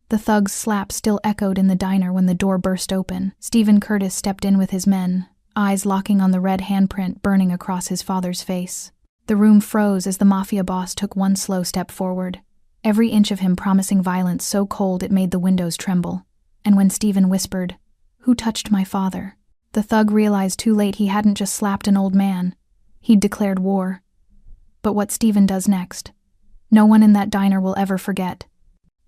The thug's slap still echoed in the diner when the door burst open. Stephen Curtis stepped in with his men, eyes locking on the red handprint burning across his father's face. The room froze as the Mafia boss took one slow step forward, every inch of him promising violence so cold it made the windows tremble. And when Stephen whispered, "Who touched my father?" the thug realized too late he hadn't just slapped an old man. He'd declared war. But what Stephen does next, no one in that diner will ever forget.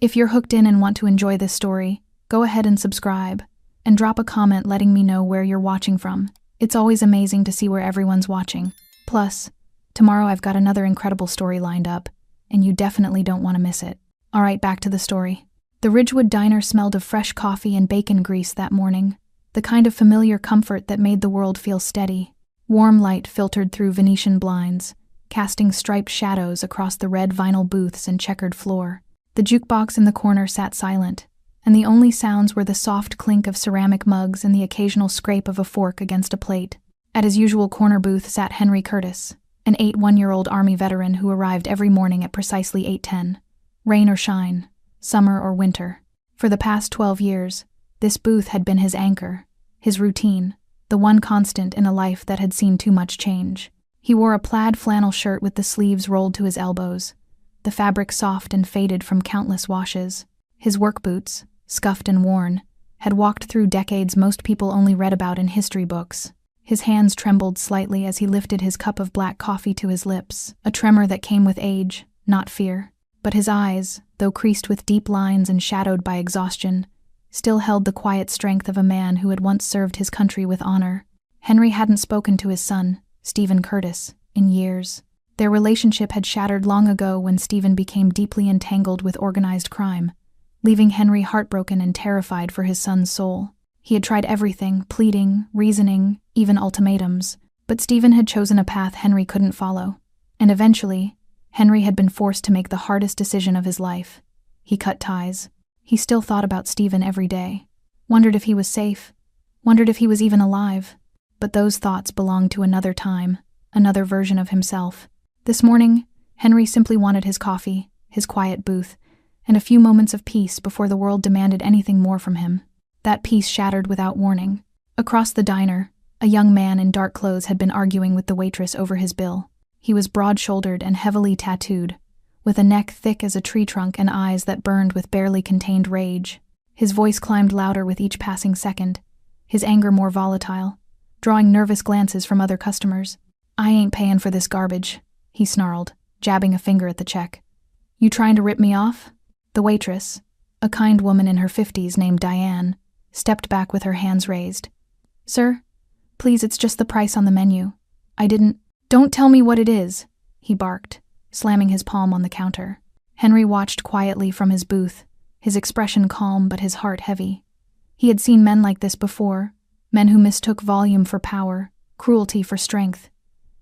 If you're hooked in and want to enjoy this story, go ahead and subscribe, and drop a comment letting me know where you're watching from. It's always amazing to see where everyone's watching. Plus, tomorrow I've got another incredible story lined up, and you definitely don't want to miss it. Alright, back to the story. The Ridgewood diner smelled of fresh coffee and bacon grease that morning, the kind of familiar comfort that made the world feel steady. Warm light filtered through Venetian blinds, casting striped shadows across the red vinyl booths and checkered floor. The jukebox in the corner sat silent, and the only sounds were the soft clink of ceramic mugs and the occasional scrape of a fork against a plate. At his usual corner booth sat Henry Curtis, an 81-year-old Army veteran who arrived every morning at precisely 8:10. Rain or shine, summer or winter. For the past 12 years, this booth had been his anchor, his routine, the one constant in a life that had seen too much change. He wore a plaid flannel shirt with the sleeves rolled to his elbows, the fabric soft and faded from countless washes. His work boots, scuffed and worn, had walked through decades most people only read about in history books. His hands trembled slightly as he lifted his cup of black coffee to his lips, a tremor that came with age, not fear. But his eyes, though creased with deep lines and shadowed by exhaustion, still held the quiet strength of a man who had once served his country with honor. Henry hadn't spoken to his son, Stephen Curtis, in years. Their relationship had shattered long ago when Stephen became deeply entangled with organized crime, leaving Henry heartbroken and terrified for his son's soul. He had tried everything, pleading, reasoning, even ultimatums, but Stephen had chosen a path Henry couldn't follow. And eventually, Henry had been forced to make the hardest decision of his life. He cut ties. He still thought about Stephen every day, wondered if he was safe, wondered if he was even alive. But those thoughts belonged to another time, another version of himself. This morning, Henry simply wanted his coffee, his quiet booth, and a few moments of peace before the world demanded anything more from him. That peace shattered without warning. Across the diner, a young man in dark clothes had been arguing with the waitress over his bill. He was broad-shouldered and heavily tattooed, with a neck thick as a tree trunk and eyes that burned with barely contained rage. His voice climbed louder with each passing second, his anger more volatile, drawing nervous glances from other customers. "I ain't paying for this garbage," he snarled, jabbing a finger at the check. "You trying to rip me off?" The waitress, a kind woman in her 50s named Diane, stepped back with her hands raised. "Sir, please, it's just the price on the menu. I didn't—" "Don't tell me what it is," he barked, slamming his palm on the counter. Henry watched quietly from his booth, his expression calm but his heart heavy. He had seen men like this before, men who mistook volume for power, cruelty for strength.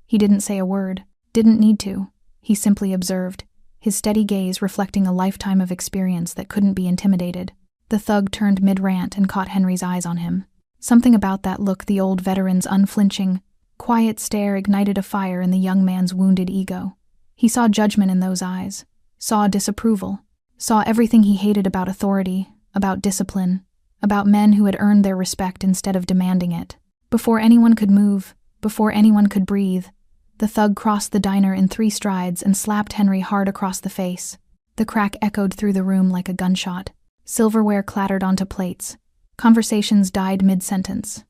He didn't say a word, didn't need to. He simply observed, his steady gaze reflecting a lifetime of experience that couldn't be intimidated. The thug turned mid-rant and caught Henry's eyes on him. Something about that look, the old veteran's unflinching, quiet stare, ignited a fire in the young man's wounded ego. He saw judgment in those eyes, saw disapproval, saw everything he hated about authority, about discipline, about men who had earned their respect instead of demanding it. Before anyone could move, before anyone could breathe, the thug crossed the diner in 3 strides and slapped Henry hard across the face. The crack echoed through the room like a gunshot. Silverware clattered onto plates. Conversations died mid-sentence.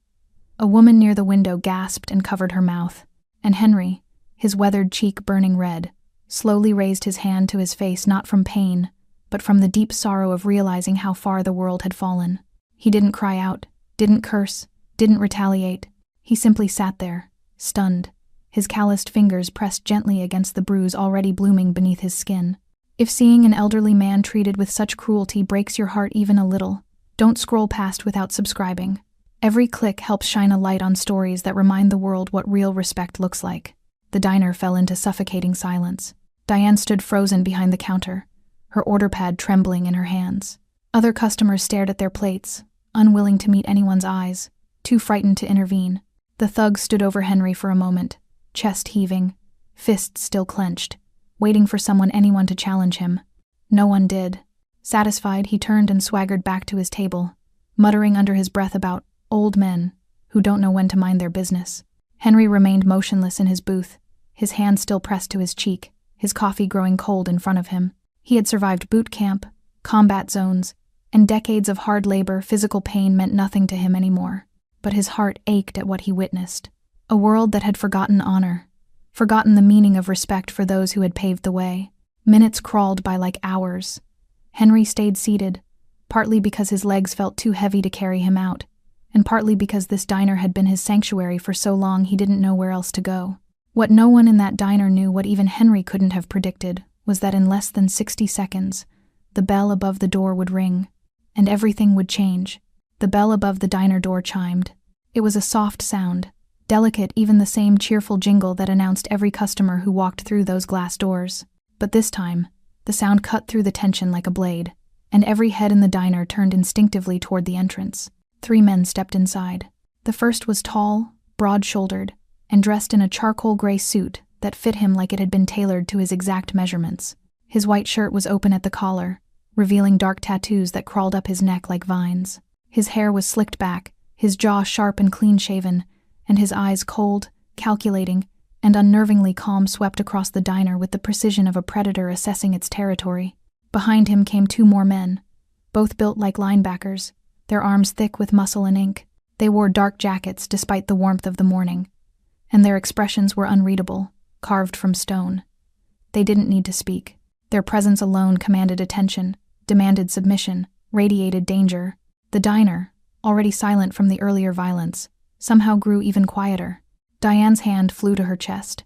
A woman near the window gasped and covered her mouth, and Henry, his weathered cheek burning red, slowly raised his hand to his face not from pain, but from the deep sorrow of realizing how far the world had fallen. He didn't cry out, didn't curse, didn't retaliate. He simply sat there, stunned, his calloused fingers pressed gently against the bruise already blooming beneath his skin. If seeing an elderly man treated with such cruelty breaks your heart even a little, don't scroll past without subscribing. Every click helps shine a light on stories that remind the world what real respect looks like. The diner fell into suffocating silence. Diane stood frozen behind the counter, her order pad trembling in her hands. Other customers stared at their plates, unwilling to meet anyone's eyes, too frightened to intervene. The thug stood over Henry for a moment, chest heaving, fists still clenched, waiting for anyone to challenge him. No one did. Satisfied, he turned and swaggered back to his table, muttering under his breath about old men who don't know when to mind their business. Henry remained motionless in his booth, his hand still pressed to his cheek, his coffee growing cold in front of him. He had survived boot camp, combat zones, and decades of hard labor. Physical pain meant nothing to him anymore, but his heart ached at what he witnessed. A world that had forgotten honor, forgotten the meaning of respect for those who had paved the way. Minutes crawled by like hours. Henry stayed seated, partly because his legs felt too heavy to carry him out, and partly because this diner had been his sanctuary for so long he didn't know where else to go. What no one in that diner knew, what even Henry couldn't have predicted, was that in less than 60 seconds, the bell above the door would ring, and everything would change. The bell above the diner door chimed. It was a soft sound, delicate, even the same cheerful jingle that announced every customer who walked through those glass doors. But this time, the sound cut through the tension like a blade, and every head in the diner turned instinctively toward the entrance. 3 men stepped inside. The first was tall, broad-shouldered, and dressed in a charcoal gray suit that fit him like it had been tailored to his exact measurements. His white shirt was open at the collar, revealing dark tattoos that crawled up his neck like vines. His hair was slicked back, his jaw sharp and clean-shaven, and his eyes cold, calculating, and unnervingly calm swept across the diner with the precision of a predator assessing its territory. Behind him came 2 more men, both built like linebackers, their arms thick with muscle and ink. They wore dark jackets despite the warmth of the morning, and their expressions were unreadable, carved from stone. They didn't need to speak. Their presence alone commanded attention, demanded submission, radiated danger. The diner, already silent from the earlier violence, somehow grew even quieter. Diane's hand flew to her chest.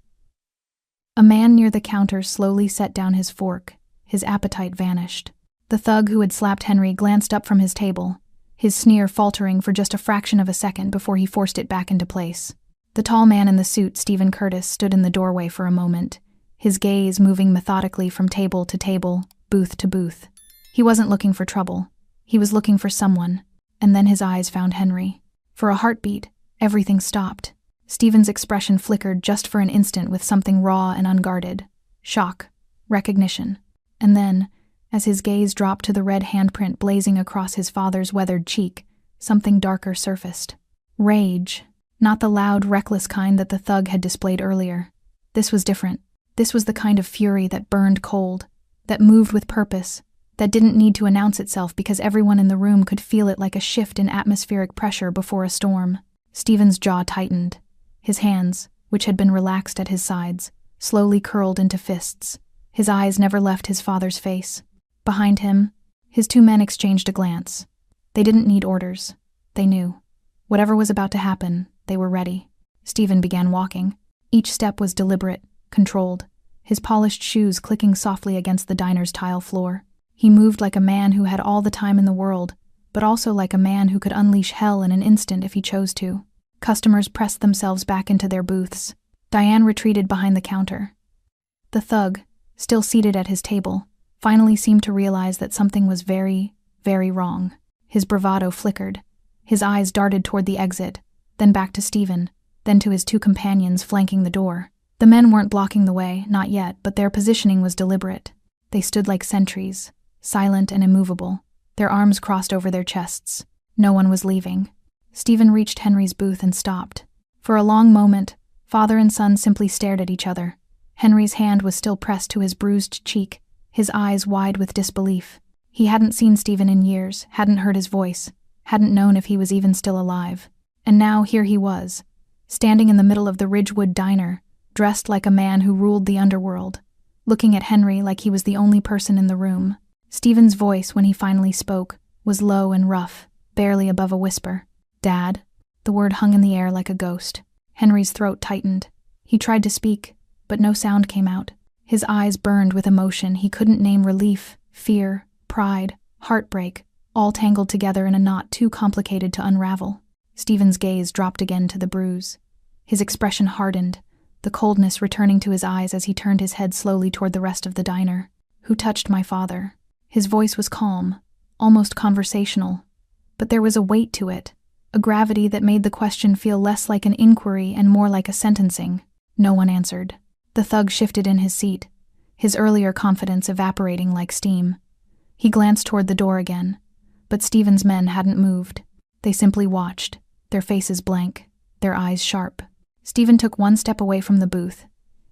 A man near the counter slowly set down his fork. His appetite vanished. The thug who had slapped Henry glanced up from his table, his sneer faltering for just a fraction of a second before he forced it back into place. The tall man in the suit, Stephen Curtis, stood in the doorway for a moment, his gaze moving methodically from table to table, booth to booth. He wasn't looking for trouble. He was looking for someone, and then his eyes found Henry. For a heartbeat, everything stopped. Stephen's expression flickered just for an instant with something raw and unguarded. Shock, recognition. And then, as his gaze dropped to the red handprint blazing across his father's weathered cheek, something darker surfaced. Rage. Not the loud, reckless kind that the thug had displayed earlier. This was different. This was the kind of fury that burned cold, that moved with purpose, that didn't need to announce itself because everyone in the room could feel it like a shift in atmospheric pressure before a storm. Stephen's jaw tightened. His hands, which had been relaxed at his sides, slowly curled into fists. His eyes never left his father's face. Behind him, his 2 men exchanged a glance. They didn't need orders. They knew. Whatever was about to happen, they were ready. Stephen began walking. Each step was deliberate, controlled, his polished shoes clicking softly against the diner's tile floor. He moved like a man who had all the time in the world, but also like a man who could unleash hell in an instant if he chose to. Customers pressed themselves back into their booths. Diane retreated behind the counter. The thug, still seated at his table, finally seemed to realize that something was very, very wrong. His bravado flickered. His eyes darted toward the exit, then back to Stephen, then to his 2 companions flanking the door. The men weren't blocking the way, not yet, but their positioning was deliberate. They stood like sentries, silent and immovable, their arms crossed over their chests. No one was leaving. Stephen reached Henry's booth and stopped. For a long moment, father and son simply stared at each other. Henry's hand was still pressed to his bruised cheek, his eyes wide with disbelief. He hadn't seen Stephen in years, hadn't heard his voice, hadn't known if he was even still alive. And now here he was, standing in the middle of the Ridgewood diner, dressed like a man who ruled the underworld, looking at Henry like he was the only person in the room. Stephen's voice, when he finally spoke, was low and rough, barely above a whisper. "Dad?" The word hung in the air like a ghost. Henry's throat tightened. He tried to speak, but no sound came out. His eyes burned with emotion he couldn't name. Relief, fear, pride, heartbreak, all tangled together in a knot too complicated to unravel. Stephen's gaze dropped again to the bruise. His expression hardened, the coldness returning to his eyes as he turned his head slowly toward the rest of the diner. "Who touched my father?" His voice was calm, almost conversational, but there was a weight to it, a gravity that made the question feel less like an inquiry and more like a sentencing. No one answered. The thug shifted in his seat, his earlier confidence evaporating like steam. He glanced toward the door again, but Stephen's men hadn't moved. They simply watched, their faces blank, their eyes sharp. Stephen took one step away from the booth,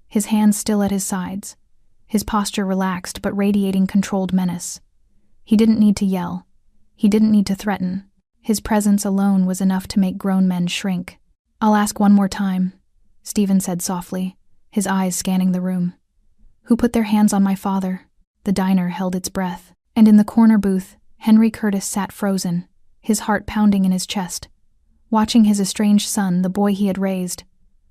his hands still at his sides, his posture relaxed but radiating controlled menace. He didn't need to yell. He didn't need to threaten. His presence alone was enough to make grown men shrink. "I'll ask one more time," Stephen said softly, his eyes scanning the room. "Who put their hands on my father?" The diner held its breath, and in the corner booth, Henry Curtis sat frozen, his heart pounding in his chest, watching his estranged son, the boy he had raised,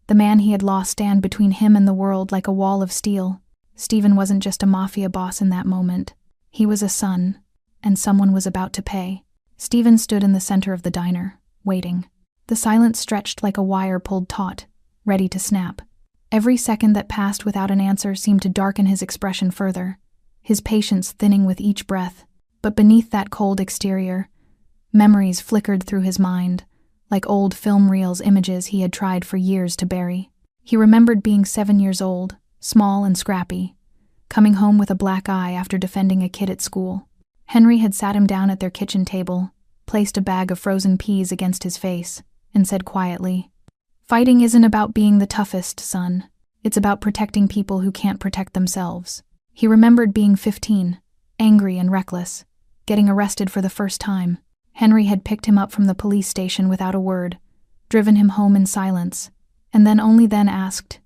the man he had lost, stand between him and the world like a wall of steel. Stephen wasn't just a mafia boss in that moment. He was a son, and someone was about to pay. Stephen stood in the center of the diner, waiting. The silence stretched like a wire pulled taut, ready to snap. Every second that passed without an answer seemed to darken his expression further, his patience thinning with each breath. But beneath that cold exterior, memories flickered through his mind, like old film reels, images he had tried for years to bury. He remembered being 7 years old, small and scrappy, coming home with a black eye after defending a kid at school. Henry had sat him down at their kitchen table, placed a bag of frozen peas against his face, and said quietly, "Fighting isn't about being the toughest, son. It's about protecting people who can't protect themselves." He remembered being 15, angry and reckless, getting arrested for the first time. Henry had picked him up from the police station without a word, driven him home in silence, and then only then asked,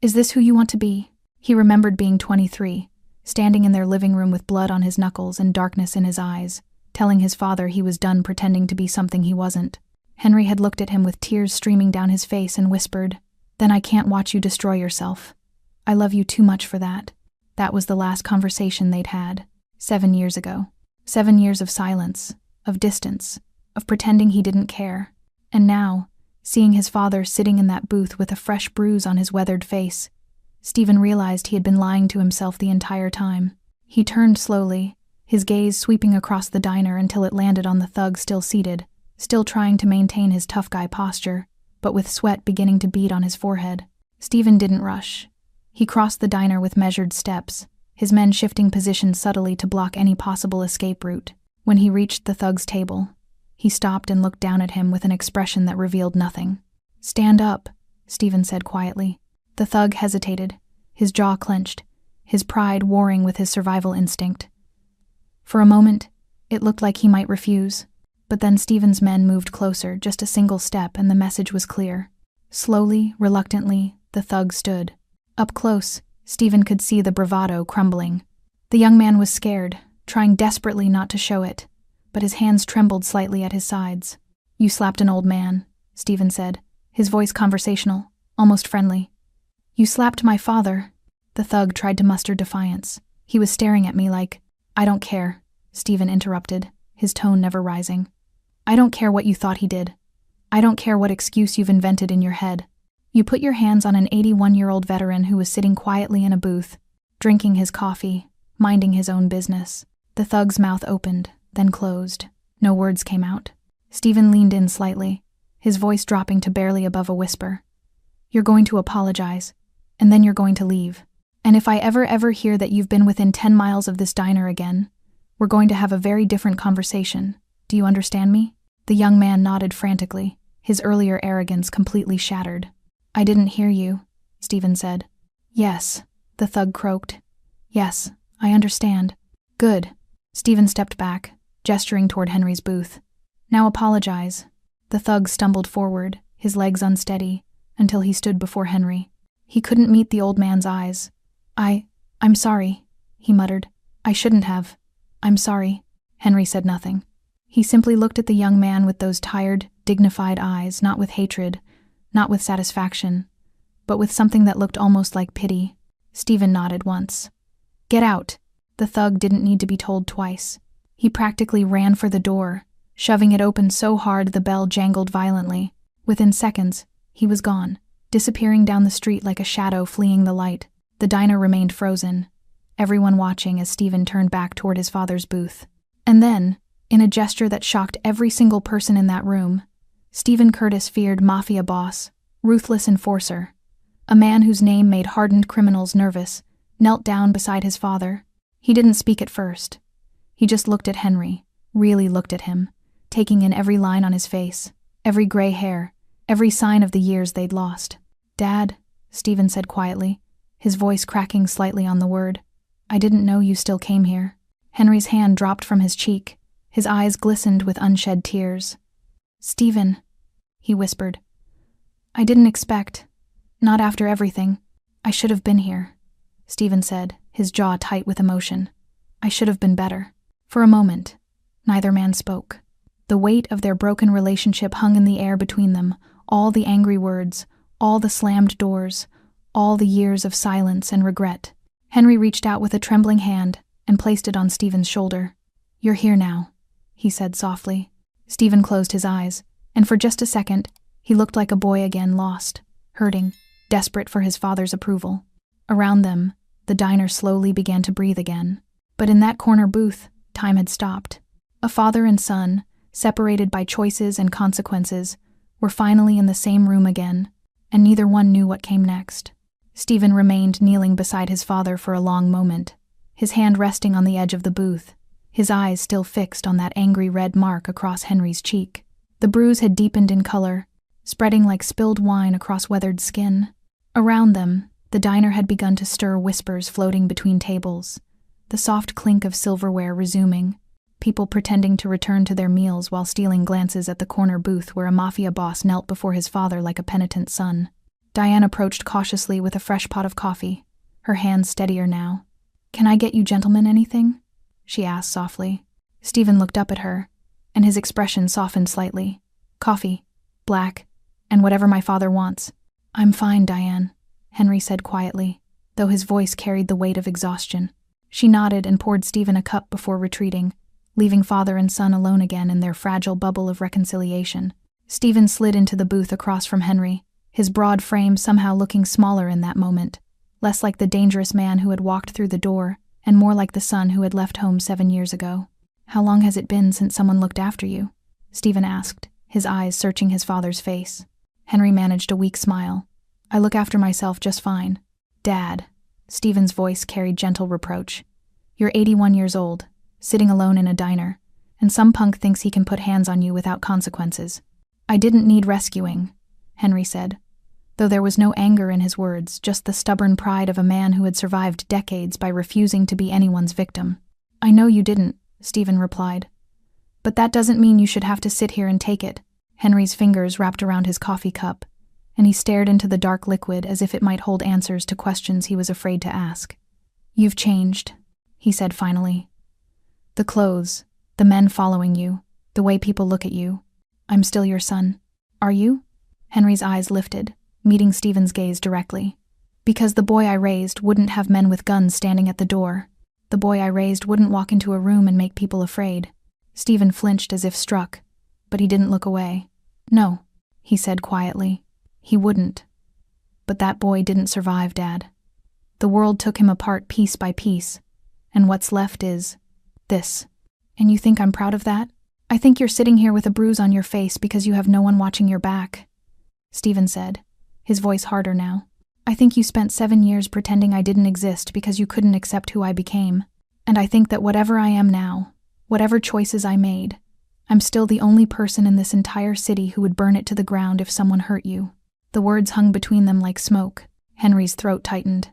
"Is this who you want to be?" He remembered being 23, standing in their living room with blood on his knuckles and darkness in his eyes, telling his father he was done pretending to be something he wasn't. Henry had looked at him with tears streaming down his face and whispered, "Then I can't watch you destroy yourself. I love you too much for that." That was the last conversation they'd had, 7 years ago. 7 years of silence, of distance, of pretending he didn't care. And now, seeing his father sitting in that booth with a fresh bruise on his weathered face, Stephen realized he had been lying to himself the entire time. He turned slowly, his gaze sweeping across the diner until it landed on the thug still seated, still trying to maintain his tough guy posture, but with sweat beginning to bead on his forehead. Stephen didn't rush. He crossed the diner with measured steps, his men shifting positions subtly to block any possible escape route. When he reached the thug's table, he stopped and looked down at him with an expression that revealed nothing. "Stand up," Stephen said quietly. The thug hesitated, his jaw clenched, his pride warring with his survival instinct. For a moment, it looked like he might refuse, but then Stephen's men moved closer, just a single step, and the message was clear. Slowly, reluctantly, the thug stood. Up close, Stephen could see the bravado crumbling. The young man was scared, trying desperately not to show it, but his hands trembled slightly at his sides. "You slapped an old man," Stephen said, his voice conversational, almost friendly. "You slapped my father." The thug tried to muster defiance. He was staring at me like, "I don't care," Stephen interrupted, his tone never rising. "I don't care what you thought he did. I don't care what excuse you've invented in your head. You put your hands on an 81-year-old veteran who was sitting quietly in a booth, drinking his coffee, minding his own business." The thug's mouth opened, then closed. No words came out. Stephen leaned in slightly, his voice dropping to barely above a whisper. "You're going to apologize, and then you're going to leave. And if I ever hear that you've been within 10 miles of this diner again, we're going to have a very different conversation. Do you understand me?" The young man nodded frantically, his earlier arrogance completely shattered. "I didn't hear you," Stephen said. "Yes," the thug croaked. "Yes, I understand." "Good." Stephen stepped back, gesturing toward Henry's booth. "Now apologize." The thug stumbled forward, his legs unsteady, until he stood before Henry. He couldn't meet the old man's eyes. I'm sorry," he muttered. "I shouldn't have. I'm sorry." Henry said nothing. He simply looked at the young man with those tired, dignified eyes, not with hatred, not with satisfaction, but with something that looked almost like pity. Stephen nodded once. "Get out." The thug didn't need to be told twice. He practically ran for the door, shoving it open so hard the bell jangled violently. Within seconds, he was gone, disappearing down the street like a shadow fleeing the light. The diner remained frozen, everyone watching as Stephen turned back toward his father's booth. And then, in a gesture that shocked every single person in that room, Stephen Curtis feared Mafia boss, ruthless enforcer, a man whose name made hardened criminals nervous, knelt down beside his father. He didn't speak at first. He just looked at Henry, really looked at him, taking in every line on his face, every gray hair, every sign of the years they'd lost. "Dad," Stephen said quietly, his voice cracking slightly on the word, "I didn't know you still came here." Henry's hand dropped from his cheek, his eyes glistened with unshed tears. "Stephen," he whispered, "I didn't expect, not after everything. I should have been here," Stephen said, his jaw tight with emotion. "I should have been better." For a moment, neither man spoke. The weight of their broken relationship hung in the air between them, all the angry words, all the slammed doors, all the years of silence and regret. Henry reached out with a trembling hand and placed it on Stephen's shoulder. "You're here now," he said softly. Stephen closed his eyes, and for just a second, he looked like a boy again, lost, hurting, desperate for his father's approval. Around them, the diner slowly began to breathe again. But in that corner booth, time had stopped. A father and son, separated by choices and consequences, were finally in the same room again, and neither one knew what came next. Stephen remained kneeling beside his father for a long moment, his hand resting on the edge of the booth, his eyes still fixed on that angry red mark across Henry's cheek. The bruise had deepened in color, spreading like spilled wine across weathered skin. Around them, the diner had begun to stir, whispers floating between tables, the soft clink of silverware resuming, people pretending to return to their meals while stealing glances at the corner booth where a Mafia boss knelt before his father like a penitent son. Diane approached cautiously with a fresh pot of coffee, her hands steadier now. "Can I get you gentlemen anything?" she asked softly. Stephen looked up at her, and his expression softened slightly. "Coffee, black, and whatever my father wants." "I'm fine, Diane," Henry said quietly, though his voice carried the weight of exhaustion. She nodded and poured Stephen a cup before retreating, leaving father and son alone again in their fragile bubble of reconciliation. Stephen slid into the booth across from Henry, his broad frame somehow looking smaller in that moment, less like the dangerous man who had walked through the door, and more like the son who had left home 7 years ago. "How long has it been since someone looked after you?" Stephen asked, his eyes searching his father's face. Henry managed a weak smile. "I look after myself just fine." "Dad," Stephen's voice carried gentle reproach. "You're 81 years old, sitting alone in a diner, and some punk thinks he can put hands on you without consequences." "I didn't need rescuing," Henry said, though there was no anger in his words, just the stubborn pride of a man who had survived decades by refusing to be anyone's victim. "I know you didn't," Stephen replied. "But that doesn't mean you should have to sit here and take it." Henry's fingers wrapped around his coffee cup, and he stared into the dark liquid as if it might hold answers to questions he was afraid to ask. "You've changed," he said finally. "The clothes, the men following you, the way people look at you. I'm still your son. Are you?" Henry's eyes lifted, meeting Stephen's gaze directly. "Because the boy I raised wouldn't have men with guns standing at the door. The boy I raised wouldn't walk into a room and make people afraid." Stephen flinched as if struck, but he didn't look away. "No," he said quietly. "He wouldn't. But that boy didn't survive, Dad. The world took him apart piece by piece, and what's left is this. And you think I'm proud of that? I think you're sitting here with a bruise on your face because you have no one watching your back," Stephen said, his voice harder now. "I think you spent 7 years pretending I didn't exist because you couldn't accept who I became. And I think that whatever I am now, whatever choices I made, I'm still the only person in this entire city who would burn it to the ground if someone hurt you." The words hung between them like smoke. Henry's throat tightened.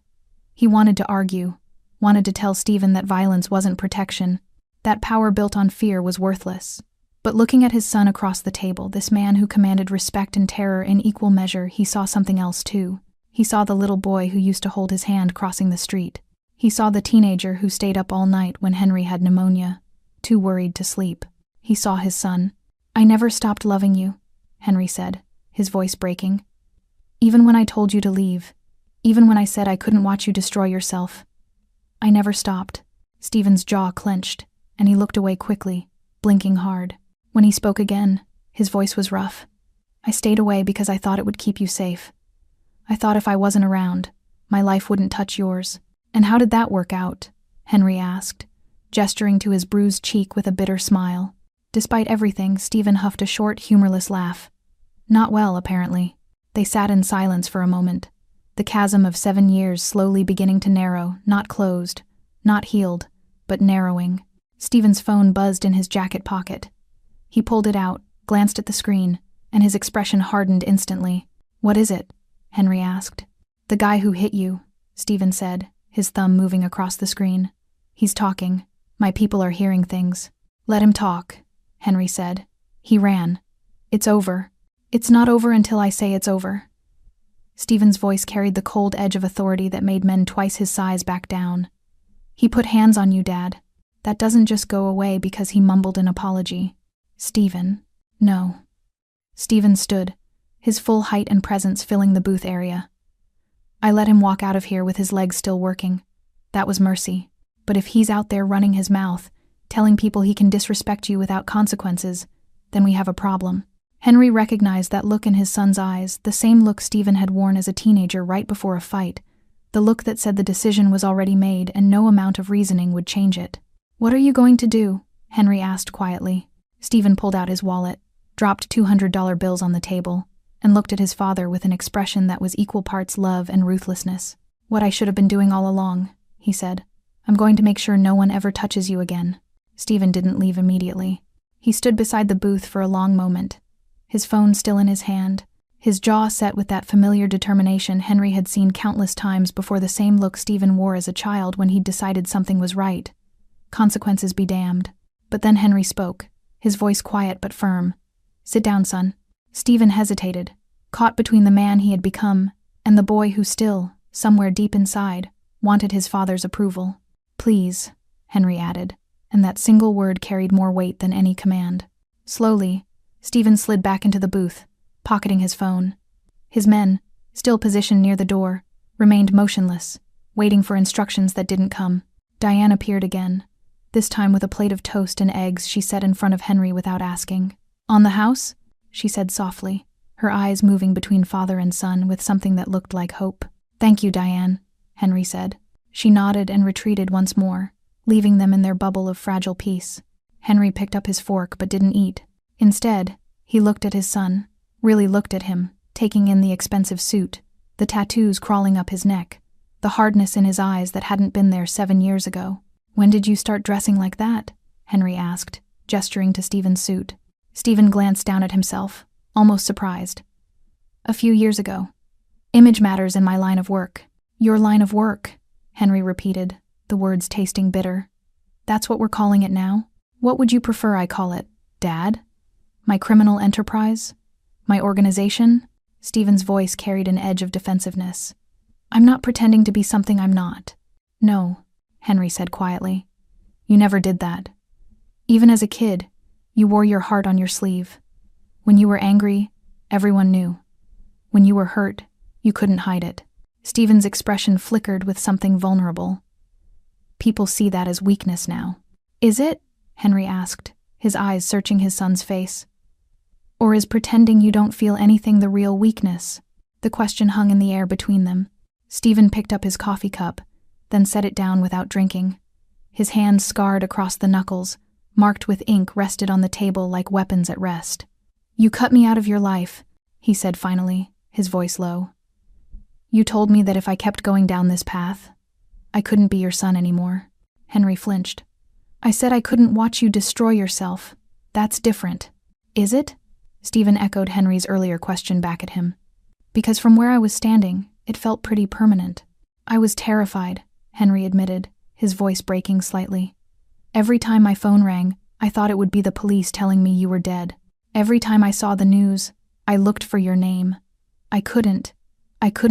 He wanted to argue, wanted to tell Stephen that violence wasn't protection, that power built on fear was worthless. But looking at his son across the table, this man who commanded respect and terror in equal measure, he saw something else too. He saw the little boy who used to hold his hand crossing the street. He saw the teenager who stayed up all night when Henry had pneumonia, too worried to sleep. He saw his son. "I never stopped loving you," Henry said, his voice breaking. "Even when I told you to leave, even when I said I couldn't watch you destroy yourself. I never stopped." Stephen's jaw clenched, and he looked away quickly, blinking hard. When he spoke again, his voice was rough. "I stayed away because I thought it would keep you safe. I thought if I wasn't around, my life wouldn't touch yours." "And how did that work out?" Henry asked, gesturing to his bruised cheek with a bitter smile. Despite everything, Stephen huffed a short, humorless laugh. "Not well, apparently." They sat in silence for a moment, the chasm of 7 years slowly beginning to narrow, not closed, not healed, but narrowing. Stephen's phone buzzed in his jacket pocket. He pulled it out, glanced at the screen, and his expression hardened instantly. "What is it?" Henry asked. "The guy who hit you," Stephen said, his thumb moving across the screen. "He's talking. My people are hearing things." "Let him talk," Henry said. He ran. "It's over. It's not over until I say it's over." Stephen's voice carried the cold edge of authority that made men twice his size back down. "He put hands on you, Dad. That doesn't just go away because he mumbled an apology." "Stephen." "No." Stephen stood, his full height and presence filling the booth area. "I let him walk out of here with his legs still working. That was mercy. But if he's out there running his mouth, telling people he can disrespect you without consequences, then we have a problem." Henry recognized that look in his son's eyes, the same look Stephen had worn as a teenager right before a fight, the look that said the decision was already made and no amount of reasoning would change it. "What are you going to do?" Henry asked quietly. Stephen pulled out his wallet, dropped $200 bills on the table, and looked at his father with an expression that was equal parts love and ruthlessness. "What I should have been doing all along," he said. "I'm going to make sure no one ever touches you again." Stephen didn't leave immediately. He stood beside the booth for a long moment, his phone still in his hand, his jaw set with that familiar determination Henry had seen countless times before, the same look Stephen wore as a child when he'd decided something was right. Consequences be damned. But then Henry spoke, his voice quiet but firm. "Sit down, son." Stephen hesitated, caught between the man he had become and the boy who still, somewhere deep inside, wanted his father's approval. "Please," Henry added, and that single word carried more weight than any command. Slowly, Stephen slid back into the booth, pocketing his phone. His men, still positioned near the door, remained motionless, waiting for instructions that didn't come. Diane appeared again, this time with a plate of toast and eggs she set in front of Henry without asking. "On the house?" she said softly, her eyes moving between father and son with something that looked like hope. "Thank you, Diane," Henry said. She nodded and retreated once more, leaving them in their bubble of fragile peace. Henry picked up his fork but didn't eat. Instead, he looked at his son, really looked at him, taking in the expensive suit, the tattoos crawling up his neck, the hardness in his eyes that hadn't been there 7 years ago. "When did you start dressing like that?" Henry asked, gesturing to Stephen's suit. Stephen glanced down at himself, almost surprised. "A few years ago. Image matters in my line of work." "Your line of work," Henry repeated, the words tasting bitter. "That's what we're calling it now? What would you prefer I call it, Dad? My criminal enterprise? My organization?" Stephen's voice carried an edge of defensiveness. "I'm not pretending to be something I'm not." "No," Henry said quietly. "You never did that. Even as a kid, you wore your heart on your sleeve. When you were angry, everyone knew. When you were hurt, you couldn't hide it." Stephen's expression flickered with something vulnerable. "People see that as weakness now." "Is it?" Henry asked, his eyes searching his son's face. "Or is pretending you don't feel anything the real weakness?" The question hung in the air between them. Stephen picked up his coffee cup, then set it down without drinking. His hands scarred across the knuckles, marked with ink, rested on the table like weapons at rest. "You cut me out of your life," he said finally, his voice low. "You told me that if I kept going down this path, I couldn't be your son anymore." Henry flinched. "I said I couldn't watch you destroy yourself. That's different." "Is it?" Stephen echoed Henry's earlier question back at him. "Because from where I was standing, it felt pretty permanent." "I was terrified," Henry admitted, his voice breaking slightly. "Every time my phone rang, I thought it would be the police telling me you were dead. Every time I saw the news, I looked for your name. I couldn't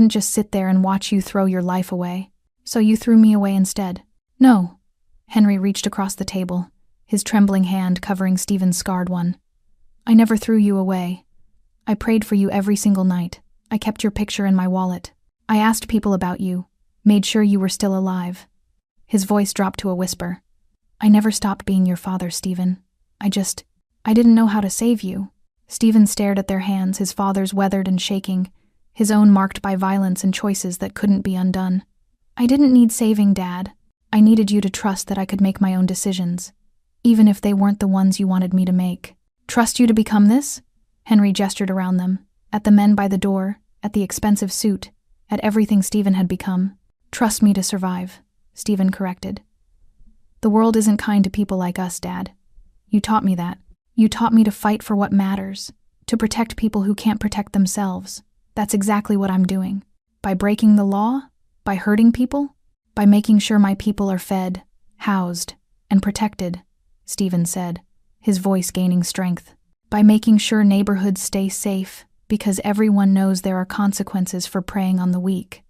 just sit there and watch you throw your life away. So you threw me away instead." "No." Henry reached across the table, his trembling hand covering Stephen's scarred one. "I never threw you away. I prayed for you every single night. I kept your picture in my wallet. I asked people about you, made sure you were still alive." His voice dropped to a whisper. "I never stopped being your father, Stephen. I didn't know how to save you." Stephen stared at their hands, his father's weathered and shaking, his own marked by violence and choices that couldn't be undone. "I didn't need saving, Dad. I needed you to trust that I could make my own decisions, even if they weren't the ones you wanted me to make." "Trust you to become this?" Henry gestured around them, at the men by the door, at the expensive suit, at everything Stephen had become. "Trust me to survive," Stephen corrected. The world isn't kind to people like us, Dad. You taught me that. You taught me to fight for what matters, to protect people who can't protect themselves. That's exactly what I'm doing. By breaking the law? By hurting people? By making sure my people are fed, housed, and protected, Stephen said, his voice gaining strength. By making sure neighborhoods stay safe, because everyone knows there are consequences for preying on the weak.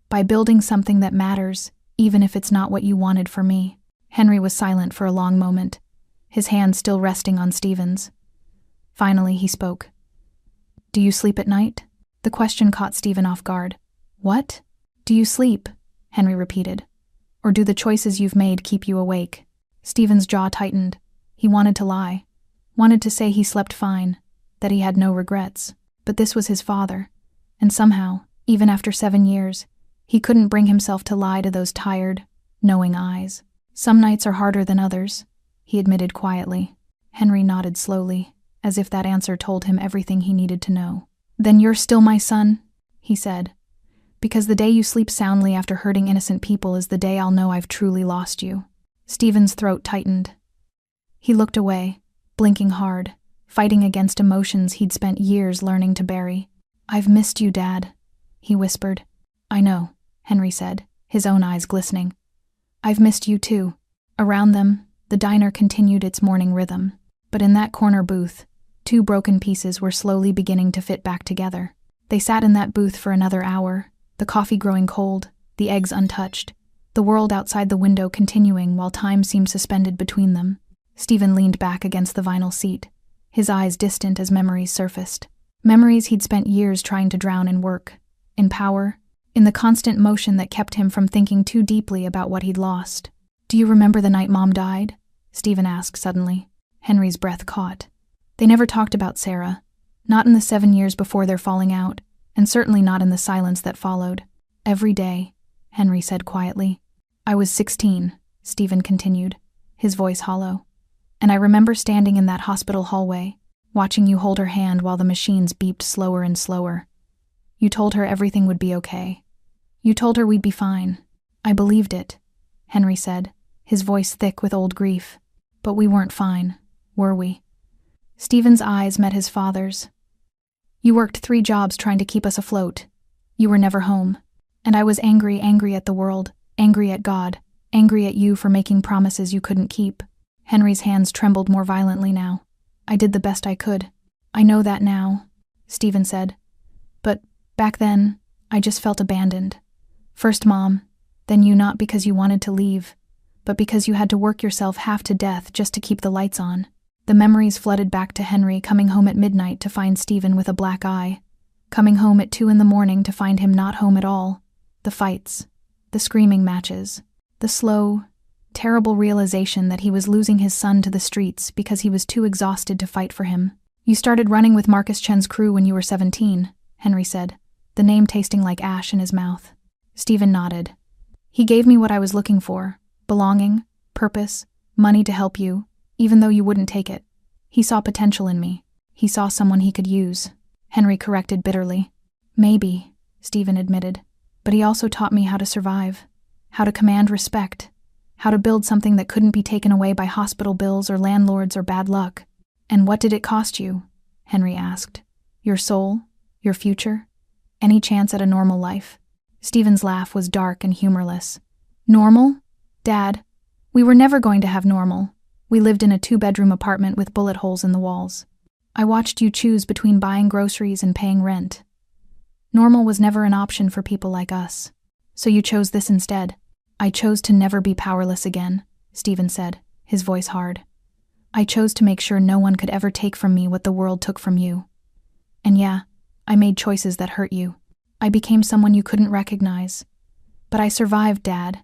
By building something that matters, even if it's not what you wanted for me. Henry was silent for a long moment, his hand still resting on Stephen's. Finally, he spoke. Do you sleep at night? The question caught Stephen off guard. What? Do you sleep? Henry repeated. Or do the choices you've made keep you awake? Stephen's jaw tightened. He wanted to lie. Wanted to say he slept fine, that he had no regrets. But this was his father, and somehow, even after 7 years, he couldn't bring himself to lie to those tired, knowing eyes. Some nights are harder than others, he admitted quietly. Henry nodded slowly, as if that answer told him everything he needed to know. Then you're still my son, he said. Because the day you sleep soundly after hurting innocent people is the day I'll know I've truly lost you. Stephen's throat tightened. He looked away, blinking hard, fighting against emotions he'd spent years learning to bury. I've missed you, Dad, he whispered. I know, Henry said, his own eyes glistening. I've missed you too. Around them, the diner continued its morning rhythm. But in that corner booth, 2 broken pieces were slowly beginning to fit back together. They sat in that booth for another hour, the coffee growing cold, the eggs untouched, the world outside the window continuing while time seemed suspended between them. Stephen leaned back against the vinyl seat, his eyes distant as memories surfaced. Memories he'd spent years trying to drown in work, in power, in the constant motion that kept him from thinking too deeply about what he'd lost. Do you remember the night Mom died? Stephen asked suddenly. Henry's breath caught. They never talked about Sarah, not in the 7 years before their falling out, and certainly not in the silence that followed. Every day, Henry said quietly. I was 16, Stephen continued, his voice hollow. And I remember standing in that hospital hallway, watching you hold her hand while the machines beeped slower and slower. You told her everything would be okay. You told her we'd be fine. I believed it, Henry said, his voice thick with old grief. But we weren't fine, were we? Stephen's eyes met his father's. You worked 3 jobs trying to keep us afloat. You were never home. And I was angry at the world, angry at God, angry at you for making promises you couldn't keep. Henry's hands trembled more violently now. I did the best I could. I know that now, Stephen said. But back then, I just felt abandoned. First Mom, then you, not because you wanted to leave, but because you had to work yourself half to death just to keep the lights on. The memories flooded back to Henry coming home at midnight to find Stephen with a black eye, coming home at 2 a.m. to find him not home at all. The fights, the screaming matches, the slow, terrible realization that he was losing his son to the streets because he was too exhausted to fight for him. You started running with Marcus Chen's crew when you were 17, Henry said, the name tasting like ash in his mouth. Stephen nodded. He gave me what I was looking for, belonging, purpose, money to help you, even though you wouldn't take it. He saw potential in me. He saw someone he could use. Henry corrected bitterly. Maybe, Stephen admitted, but he also taught me how to survive, how to command respect, how to build something that couldn't be taken away by hospital bills or landlords or bad luck. And what did it cost you? Henry asked. Your soul? Your future? Any chance at a normal life? Stephen's laugh was dark and humorless. Normal? Dad, we were never going to have normal. We lived in a 2-bedroom apartment with bullet holes in the walls. I watched you choose between buying groceries and paying rent. Normal was never an option for people like us. So you chose this instead. I chose to never be powerless again, Stephen said, his voice hard. I chose to make sure no one could ever take from me what the world took from you. And yeah, I made choices that hurt you. I became someone you couldn't recognize. But I survived, Dad.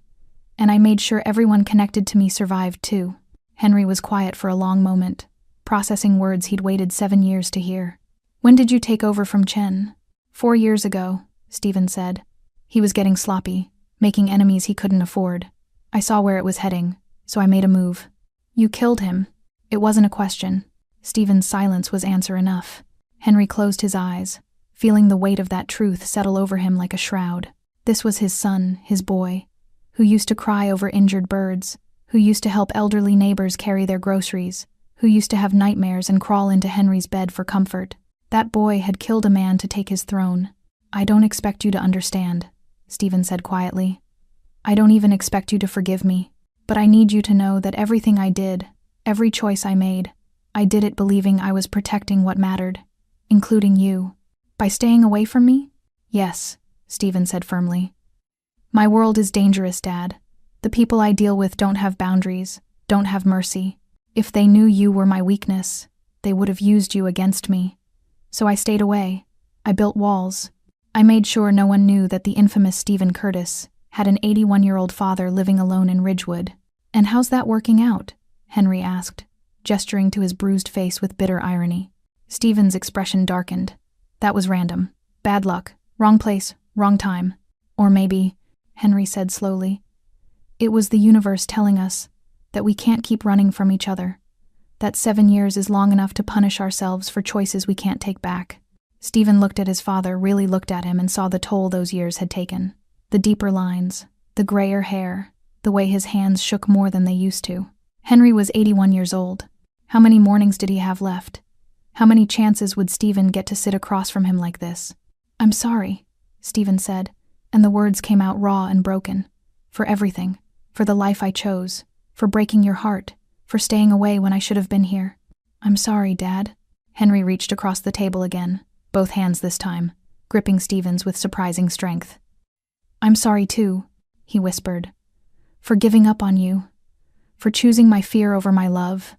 And I made sure everyone connected to me survived too. Henry was quiet for a long moment, processing words he'd waited 7 years to hear. When did you take over from Chen? 4 years ago, Stephen said. He was getting sloppy, making enemies he couldn't afford. I saw where it was heading, so I made a move. You killed him. It wasn't a question. Stephen's silence was answer enough. Henry closed his eyes, feeling the weight of that truth settle over him like a shroud. This was his son, his boy, who used to cry over injured birds, who used to help elderly neighbors carry their groceries, who used to have nightmares and crawl into Henry's bed for comfort. That boy had killed a man to take his throne. "I don't expect you to understand," Stephen said quietly. "I don't even expect you to forgive me. But I need you to know that everything I did, every choice I made, I did it believing I was protecting what mattered, including you. By staying away from me?" "Yes," Stephen said firmly. "My world is dangerous, Dad. The people I deal with don't have boundaries, don't have mercy. If they knew you were my weakness, they would have used you against me. So I stayed away. I built walls. I made sure no one knew that the infamous Stephen Curtis had an 81-year-old father living alone in Ridgewood." "And how's that working out?" Henry asked, gesturing to his bruised face with bitter irony. Stephen's expression darkened. "That was random. Bad luck. Wrong place, wrong time. Or maybe," Henry said slowly, "it was the universe telling us that we can't keep running from each other. That 7 years is long enough to punish ourselves for choices we can't take back." Stephen looked at his father, really looked at him, and saw the toll those years had taken. The deeper lines, the grayer hair, the way his hands shook more than they used to. Henry was 81 years old. How many mornings did he have left? How many chances would Stephen get to sit across from him like this? "I'm sorry," Stephen said, and the words came out raw and broken. "For everything. For the life I chose. For breaking your heart. For staying away when I should have been here." "I'm sorry, Dad." Henry reached across the table again, both hands this time, gripping Stephen's with surprising strength. "I'm sorry too," he whispered. "For giving up on you. For choosing my fear over my love.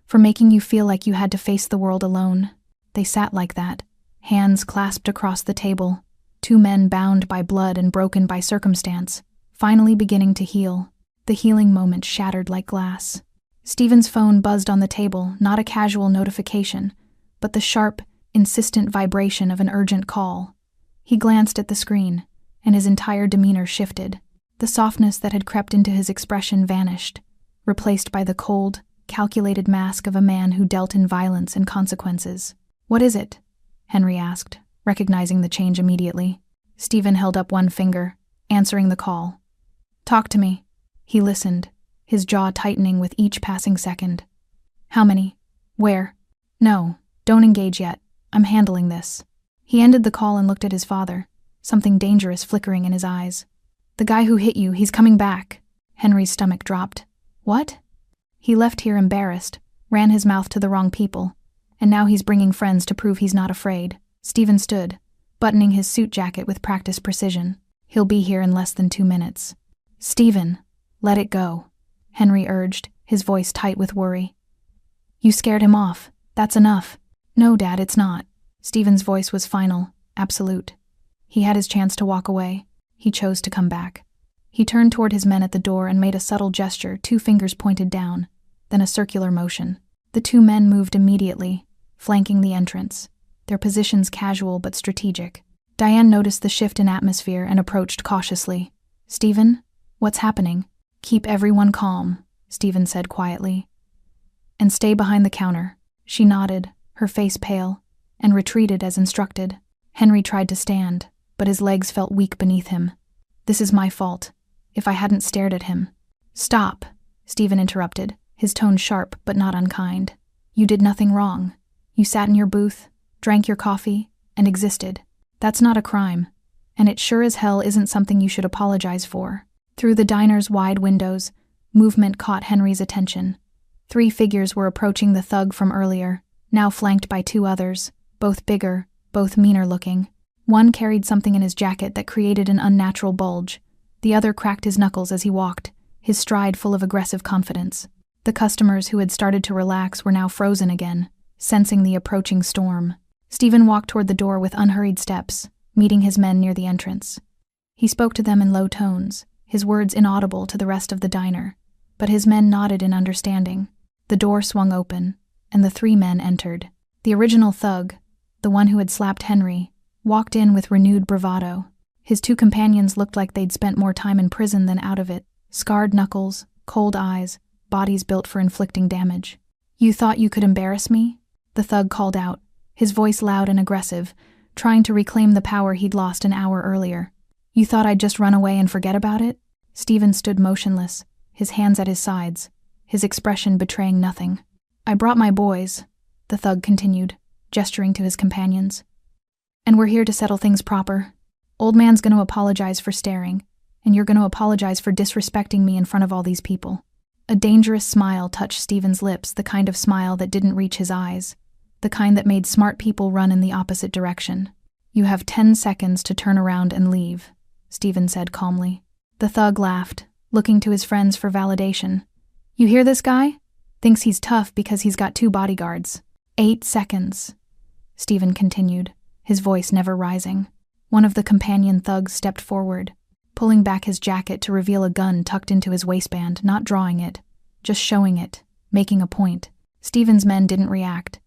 For making you feel like you had to face the world alone." They sat like that, hands clasped across the table, two men bound by blood and broken by circumstance, finally beginning to heal. The healing moment shattered like glass. Stephen's phone buzzed on the table, not a casual notification, but the sharp, insistent vibration of an urgent call. He glanced at the screen, and his entire demeanor shifted. The softness that had crept into his expression vanished, replaced by the cold, calculated mask of a man who dealt in violence and consequences. "What is it?" Henry asked, recognizing the change immediately. Stephen held up one finger, answering the call. "Talk to me." He listened, his jaw tightening with each passing second. "How many? Where?" "No, don't engage yet. I'm handling this." He ended the call and looked at his father, something dangerous flickering in his eyes. "The guy who hit you, he's coming back." Henry's stomach dropped. "What?" "He left here embarrassed, ran his mouth to the wrong people, and now he's bringing friends to prove he's not afraid." Stephen stood, buttoning his suit jacket with practiced precision. "He'll be here in less than 2 minutes." "Stephen, let it go," Henry urged, his voice tight with worry. "You scared him off. That's enough." "No, Dad, it's not." Stephen's voice was final, absolute. He had his chance to walk away. He chose to come back. He turned toward his men at the door and made a subtle gesture, 2 fingers pointed down, then a circular motion. The 2 men moved immediately, flanking the entrance, their positions casual but strategic. Diane noticed the shift in atmosphere and approached cautiously. "Stephen, what's happening?" "Keep everyone calm," Stephen said quietly. "And stay behind the counter." She nodded, her face pale, and retreated as instructed. Henry tried to stand, but his legs felt weak beneath him. "This is my fault. If I hadn't stared at him." "Stop," Stephen interrupted, his tone sharp but not unkind. "You did nothing wrong. You sat in your booth, drank your coffee, and existed. That's not a crime, and it sure as hell isn't something you should apologize for." Through the diner's wide windows, movement caught Henry's attention. 3 figures were approaching the thug from earlier, now flanked by 2 others, both bigger, both meaner looking. One carried something in his jacket that created an unnatural bulge. The other cracked his knuckles as he walked, his stride full of aggressive confidence. The customers who had started to relax were now frozen again, sensing the approaching storm. Stephen walked toward the door with unhurried steps, meeting his men near the entrance. He spoke to them in low tones, his words inaudible to the rest of the diner, but his men nodded in understanding. The door swung open, and the 3 men entered. The original thug, the one who had slapped Henry, walked in with renewed bravado. His 2 companions looked like they'd spent more time in prison than out of it. Scarred knuckles, cold eyes, bodies built for inflicting damage. "You thought you could embarrass me?" the thug called out, his voice loud and aggressive, trying to reclaim the power he'd lost an hour earlier. "You thought I'd just run away and forget about it?" Stephen stood motionless, his hands at his sides, his expression betraying nothing. "I brought my boys," the thug continued, gesturing to his companions. "And we're here to settle things proper. Old man's gonna apologize for staring, and you're gonna apologize for disrespecting me in front of all these people." A dangerous smile touched Stephen's lips, the kind of smile that didn't reach his eyes, the kind that made smart people run in the opposite direction. "You have 10 seconds to turn around and leave," Stephen said calmly. The thug laughed, looking to his friends for validation. "You hear this guy? Thinks he's tough because he's got 2 bodyguards. 8 seconds," Stephen continued, his voice never rising. One of the companion thugs stepped forward, pulling back his jacket to reveal a gun tucked into his waistband, not drawing it, just showing it, making a point. Stephen's men didn't react.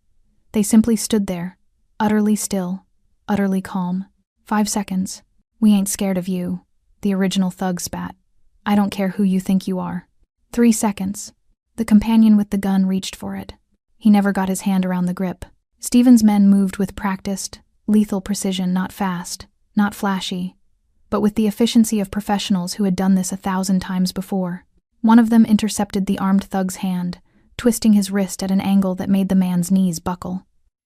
They simply stood there, utterly still, utterly calm. 5 seconds. "We ain't scared of you," the original thug spat. "I don't care who you think you are." 3 seconds. The companion with the gun reached for it. He never got his hand around the grip. Stephen's men moved with practiced, lethal precision, not fast, not flashy, but with the efficiency of professionals who had done this 1,000 times before. One of them intercepted the armed thug's hand, twisting his wrist at an angle that made the man's knees buckle.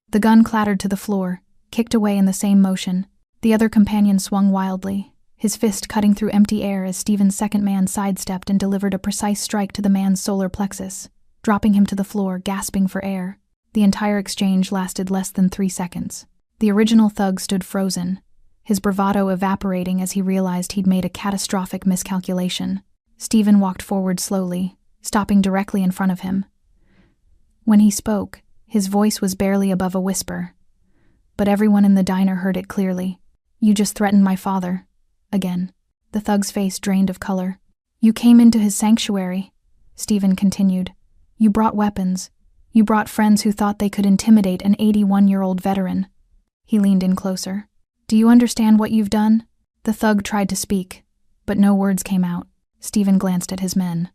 The gun clattered to the floor, kicked away in the same motion. The other companion swung wildly, his fist cutting through empty air as Stephen's second man sidestepped and delivered a precise strike to the man's solar plexus, dropping him to the floor, gasping for air. The entire exchange lasted less than 3 seconds. The original thug stood frozen, his bravado evaporating as he realized he'd made a catastrophic miscalculation. Stephen walked forward slowly, stopping directly in front of him. When he spoke, his voice was barely above a whisper, but everyone in the diner heard it clearly. "You just threatened my father." Again. The thug's face drained of color. "You came into his sanctuary," Stephen continued. "You brought weapons. You brought friends who thought they could intimidate an 81-year-old veteran." He leaned in closer. "Do you understand what you've done?" The thug tried to speak, but no words came out. Stephen glanced at his men.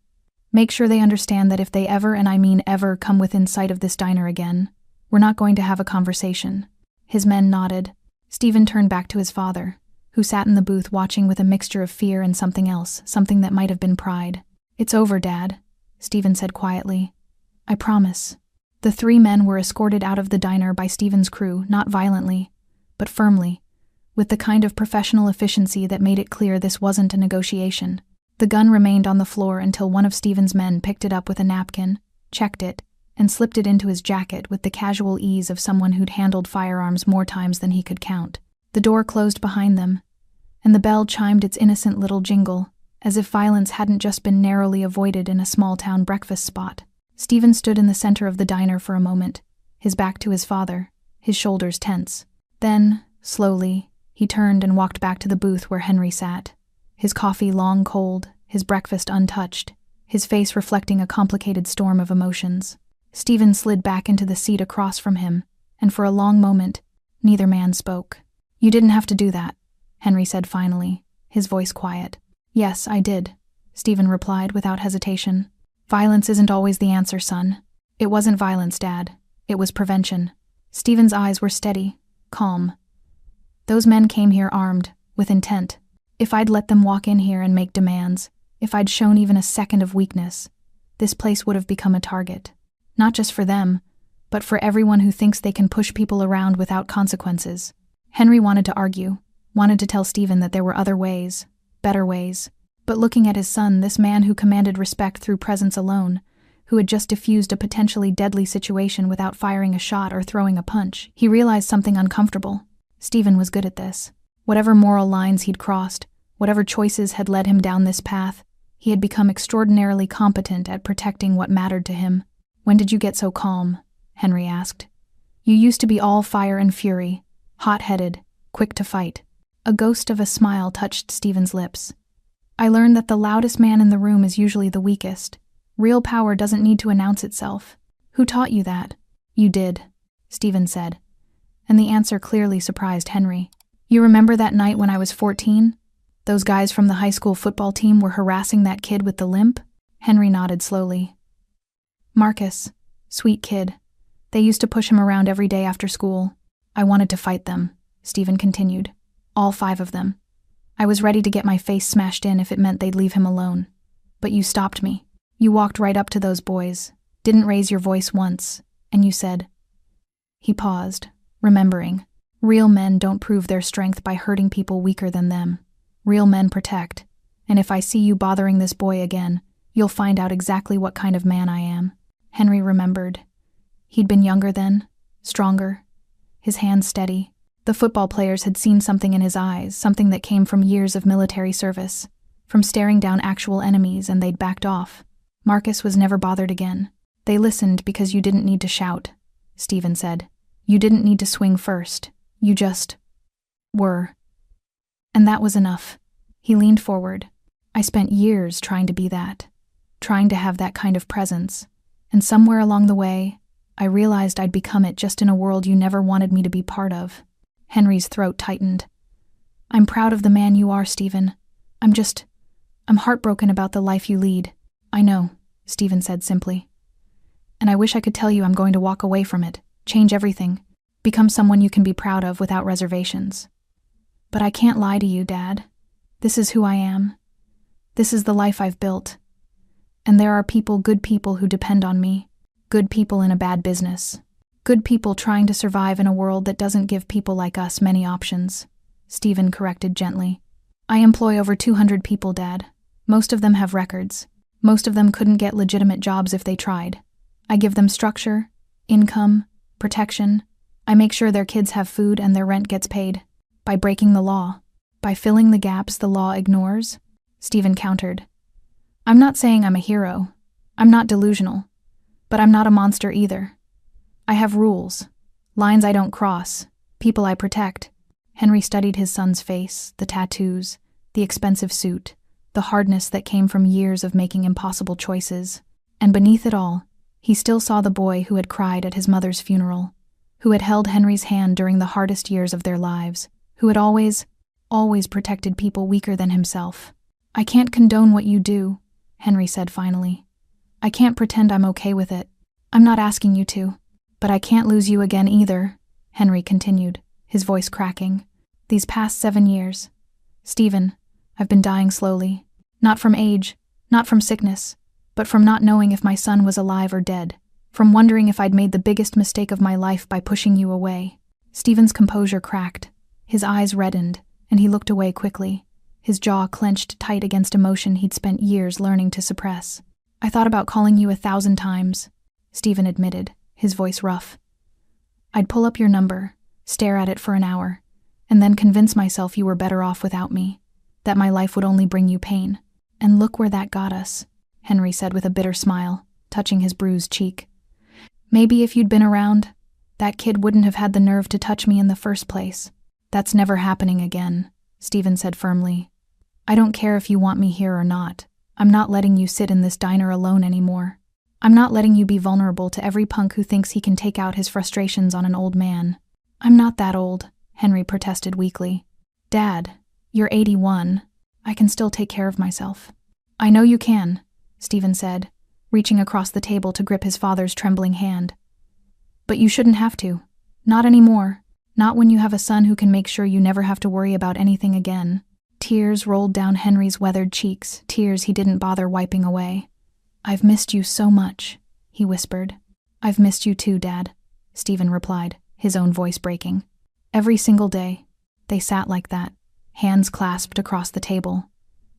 "Make sure they understand that if they ever, and I mean ever, come within sight of this diner again, we're not going to have a conversation." His men nodded. Stephen turned back to his father, who sat in the booth watching with a mixture of fear and something else, something that might have been pride. "It's over, Dad," Stephen said quietly. "I promise." The 3 men were escorted out of the diner by Stephen's crew, not violently, but firmly, with the kind of professional efficiency that made it clear this wasn't a negotiation. The gun remained on the floor until one of Stephen's men picked it up with a napkin, checked it, and slipped it into his jacket with the casual ease of someone who'd handled firearms more times than he could count. The door closed behind them, and the bell chimed its innocent little jingle, as if violence hadn't just been narrowly avoided in a small-town breakfast spot. Stephen stood in the center of the diner for a moment, his back to his father, his shoulders tense. Then, slowly, he turned and walked back to the booth where Henry sat, his coffee long cold, his breakfast untouched, his face reflecting a complicated storm of emotions. Stephen slid back into the seat across from him, and for a long moment, neither man spoke. "You didn't have to do that," Henry said finally, his voice quiet. "Yes, I did," Stephen replied without hesitation. "Violence isn't always the answer, son." "It wasn't violence, Dad. It was prevention." Stephen's eyes were steady, calm. "Those men came here armed, with intent. If I'd let them walk in here and make demands, if I'd shown even a second of weakness, this place would have become a target. Not just for them, but for everyone who thinks they can push people around without consequences." Henry wanted to argue, wanted to tell Stephen that there were other ways, better ways. But looking at his son, this man who commanded respect through presence alone, who had just diffused a potentially deadly situation without firing a shot or throwing a punch, he realized something uncomfortable. Stephen was good at this. Whatever moral lines he'd crossed, whatever choices had led him down this path, he had become extraordinarily competent at protecting what mattered to him. "When did you get so calm?" Henry asked. "You used to be all fire and fury, hot-headed, quick to fight." A ghost of a smile touched Stephen's lips. "I learned that the loudest man in the room is usually the weakest. Real power doesn't need to announce itself." "Who taught you that?" "You did," Stephen said, and the answer clearly surprised Henry. "You remember that night when I was 14? Those guys from the high school football team were harassing that kid with the limp?" Henry nodded slowly. "Marcus. Sweet kid. They used to push him around every day after school. I wanted to fight them," Stephen continued. "All 5 of them. I was ready to get my face smashed in if it meant they'd leave him alone. But you stopped me. You walked right up to those boys, didn't raise your voice once, and you said—" He paused, remembering. Real men don't prove their strength by hurting people weaker than them. Real men protect. And if I see you bothering this boy again, you'll find out exactly what kind of man I am. Henry remembered. He'd been younger then, stronger, his hands steady. The football players had seen something in his eyes, something that came from years of military service, from staring down actual enemies, and they'd backed off. Marcus was never bothered again. They listened because you didn't need to shout, Stephen said. You didn't need to swing first. You just were. And that was enough. He leaned forward. I spent years trying to be that, trying to have that kind of presence, and somewhere along the way, I realized I'd become it just in a world you never wanted me to be part of. Henry's throat tightened. I'm proud of the man you are, Stephen. I'm heartbroken about the life you lead. I know, Stephen said simply. And I wish I could tell you I'm going to walk away from it, change everything, become someone you can be proud of without reservations. But I can't lie to you, Dad. This is who I am. This is the life I've built. And there are people, good people, who depend on me. Good people in a bad business. Good people trying to survive in a world that doesn't give people like us many options. Stephen corrected gently. I employ over 200 people, Dad. Most of them have records. Most of them couldn't get legitimate jobs if they tried. I give them structure, income, protection. I make sure their kids have food and their rent gets paid. By breaking the law. By filling the gaps the law ignores. Stephen countered. I'm not saying I'm a hero. I'm not delusional. But I'm not a monster either. I have rules. Lines I don't cross. People I protect. Henry studied his son's face, the tattoos, the expensive suit, the hardness that came from years of making impossible choices. And beneath it all, he still saw the boy who had cried at his mother's funeral, who had held Henry's hand during the hardest years of their lives, who had always protected people weaker than himself. I can't condone what you do, Henry said finally. I can't pretend I'm okay with it. I'm not asking you to. But I can't lose you again either, Henry continued, his voice cracking. These past 7 years, Stephen, I've been dying slowly. Not from age, not from sickness, but from not knowing if my son was alive or dead, from wondering if I'd made the biggest mistake of my life by pushing you away. Stephen's composure cracked, his eyes reddened, and he looked away quickly, his jaw clenched tight against emotion he'd spent years learning to suppress. I thought about calling you 1,000 times, Stephen admitted, his voice rough. I'd pull up your number, stare at it for an hour, and then convince myself you were better off without me, that my life would only bring you pain. And look where that got us, Henry said with a bitter smile, touching his bruised cheek. Maybe if you'd been around, that kid wouldn't have had the nerve to touch me in the first place. That's never happening again, Stephen said firmly. I don't care if you want me here or not. I'm not letting you sit in this diner alone anymore. I'm not letting you be vulnerable to every punk who thinks he can take out his frustrations on an old man. I'm not that old, Henry protested weakly. Dad, you're 81. I can still take care of myself. I know you can, Stephen said, reaching across the table to grip his father's trembling hand. But you shouldn't have to. Not anymore. Not when you have a son who can make sure you never have to worry about anything again. Tears rolled down Henry's weathered cheeks, tears he didn't bother wiping away. I've missed you so much, he whispered. I've missed you too, Dad, Stephen replied, his own voice breaking. Every single day. They sat like that, hands clasped across the table.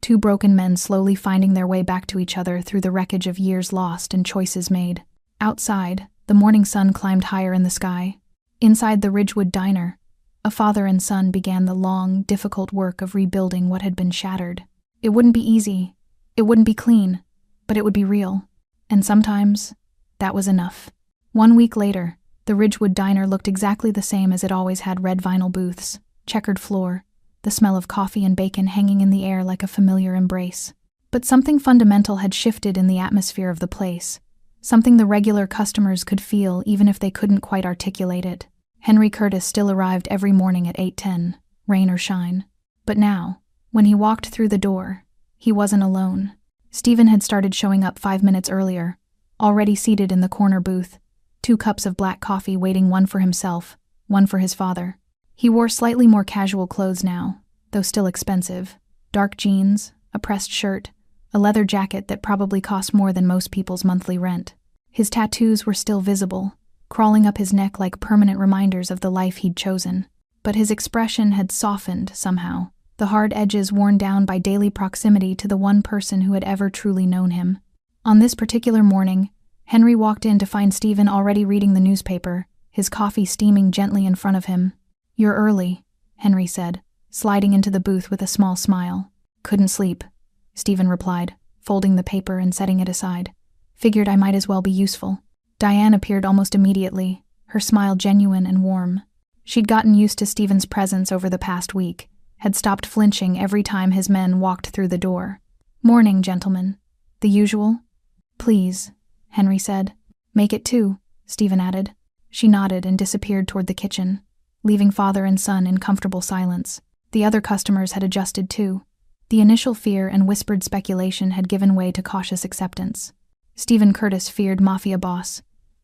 Two broken men slowly finding their way back to each other through the wreckage of years lost and choices made. Outside, the morning sun climbed higher in the sky. Inside the Ridgewood diner, a father and son began the long, difficult work of rebuilding what had been shattered. It wouldn't be easy. It wouldn't be clean. But it would be real. And sometimes, that was enough. 1 week later, the Ridgewood diner looked exactly the same as it always had: red vinyl booths, checkered floor, the smell of coffee and bacon hanging in the air like a familiar embrace. But something fundamental had shifted in the atmosphere of the place, something the regular customers could feel even if they couldn't quite articulate it. Henry Curtis still arrived every morning at 8:10, rain or shine. But now, when he walked through the door, he wasn't alone. Stephen had started showing up 5 minutes earlier, already seated in the corner booth, 2 cups of black coffee waiting, one for himself, one for his father. He wore slightly more casual clothes now, though still expensive. Dark jeans, a pressed shirt, a leather jacket that probably cost more than most people's monthly rent. His tattoos were still visible, crawling up his neck like permanent reminders of the life he'd chosen. But his expression had softened somehow, the hard edges worn down by daily proximity to the one person who had ever truly known him. On this particular morning, Henry walked in to find Stephen already reading the newspaper, his coffee steaming gently in front of him. "You're early," Henry said, sliding into the booth with a small smile. "Couldn't sleep," Stephen replied, folding the paper and setting it aside. "Figured I might as well be useful." Diane appeared almost immediately, her smile genuine and warm. She'd gotten used to Stephen's presence over the past week, had stopped flinching every time his men walked through the door. "Morning, gentlemen. The usual?" "Please," Henry said. "Make it 2, Stephen added. She nodded and disappeared toward the kitchen, leaving father and son in comfortable silence. The other customers had adjusted too. The initial fear and whispered speculation had given way to cautious acceptance. Stephen Curtis feared Mafia boss.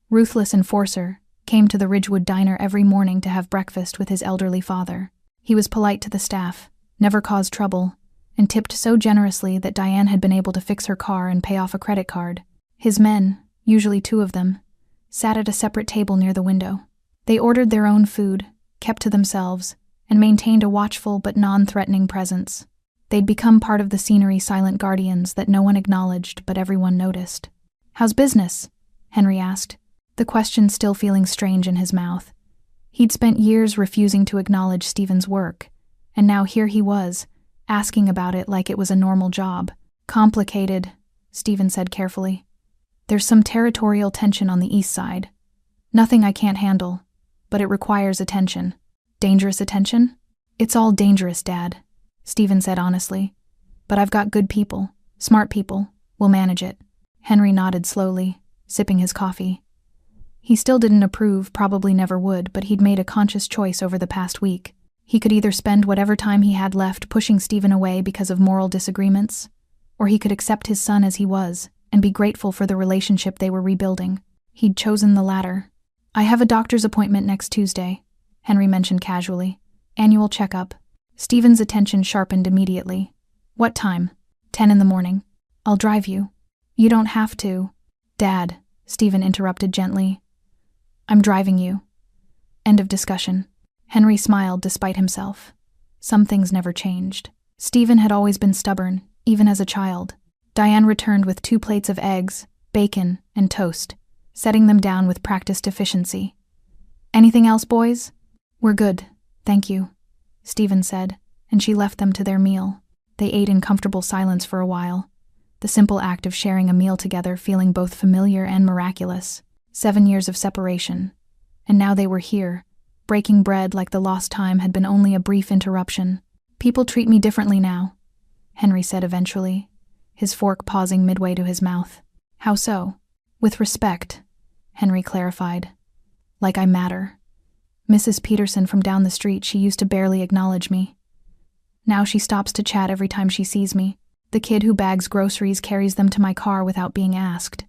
Ruthless enforcer, came to the Ridgewood diner every morning to have breakfast with his elderly father. He was polite to the staff, never caused trouble, and tipped so generously that Diane had been able to fix her car and pay off a credit card. His men, usually 2 of them, sat at a separate table near the window. They ordered their own food, kept to themselves, and maintained a watchful but non-threatening presence. They'd become part of the scenery silent guardians that no one acknowledged but everyone noticed. "How's business?" Henry asked, the question still feeling strange in his mouth. He'd spent years refusing to acknowledge Stephen's work, and now here he was, asking about it like it was a normal job. "Complicated," Stephen said carefully. "There's some territorial tension on the east side. Nothing I can't handle, but it requires attention." "Dangerous attention?" "It's all dangerous, Dad," Stephen said honestly. "But I've got good people, smart people. We'll manage it." Henry nodded slowly, sipping his coffee. He still didn't approve, probably never would, but he'd made a conscious choice over the past week. He could either spend whatever time he had left pushing Stephen away because of moral disagreements, or he could accept his son as he was and be grateful for the relationship they were rebuilding. He'd chosen the latter. "I have a doctor's appointment next Tuesday," Henry mentioned casually. "Annual checkup." Stephen's attention sharpened immediately. "What time?" 10 in the morning. "I'll drive you." "You don't have to." "Dad," Stephen interrupted gently. "I'm driving you." End of discussion. Henry smiled despite himself. Some things never changed. Stephen had always been stubborn, even as a child. Diane returned with 2 plates of eggs, bacon, and toast, setting them down with practiced efficiency. "Anything else, boys?" "We're good, thank you," Stephen said, and she left them to their meal. They ate in comfortable silence for a while, the simple act of sharing a meal together feeling both familiar and miraculous. 7 years of separation, and now they were here, breaking bread like the lost time had been only a brief interruption. "People treat me differently now," Henry said eventually, his fork pausing midway to his mouth. "How so?" "With respect," Henry clarified. "Like I matter. Mrs. Peterson from down the street, she used to barely acknowledge me. Now she stops to chat every time she sees me. The kid who bags groceries carries them to my car without being asked.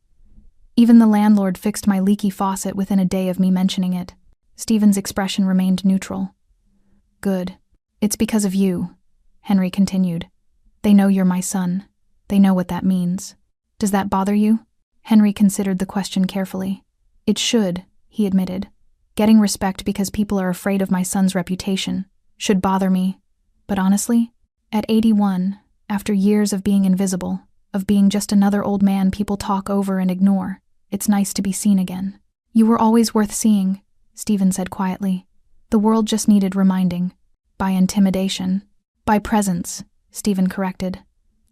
Even the landlord fixed my leaky faucet within a day of me mentioning it." Stephen's expression remained neutral. "Good. It's because of you," Henry continued. "They know you're my son. They know what that means. Does that bother you?" Henry considered the question carefully. "It should," he admitted. "Getting respect because people are afraid of my son's reputation should bother me. But honestly, at 81, after years of being invisible, of being just another old man people talk over and ignore, it's nice to be seen again." "You were always worth seeing," Stephen said quietly. "The world just needed reminding." "By intimidation." "By presence," Stephen corrected.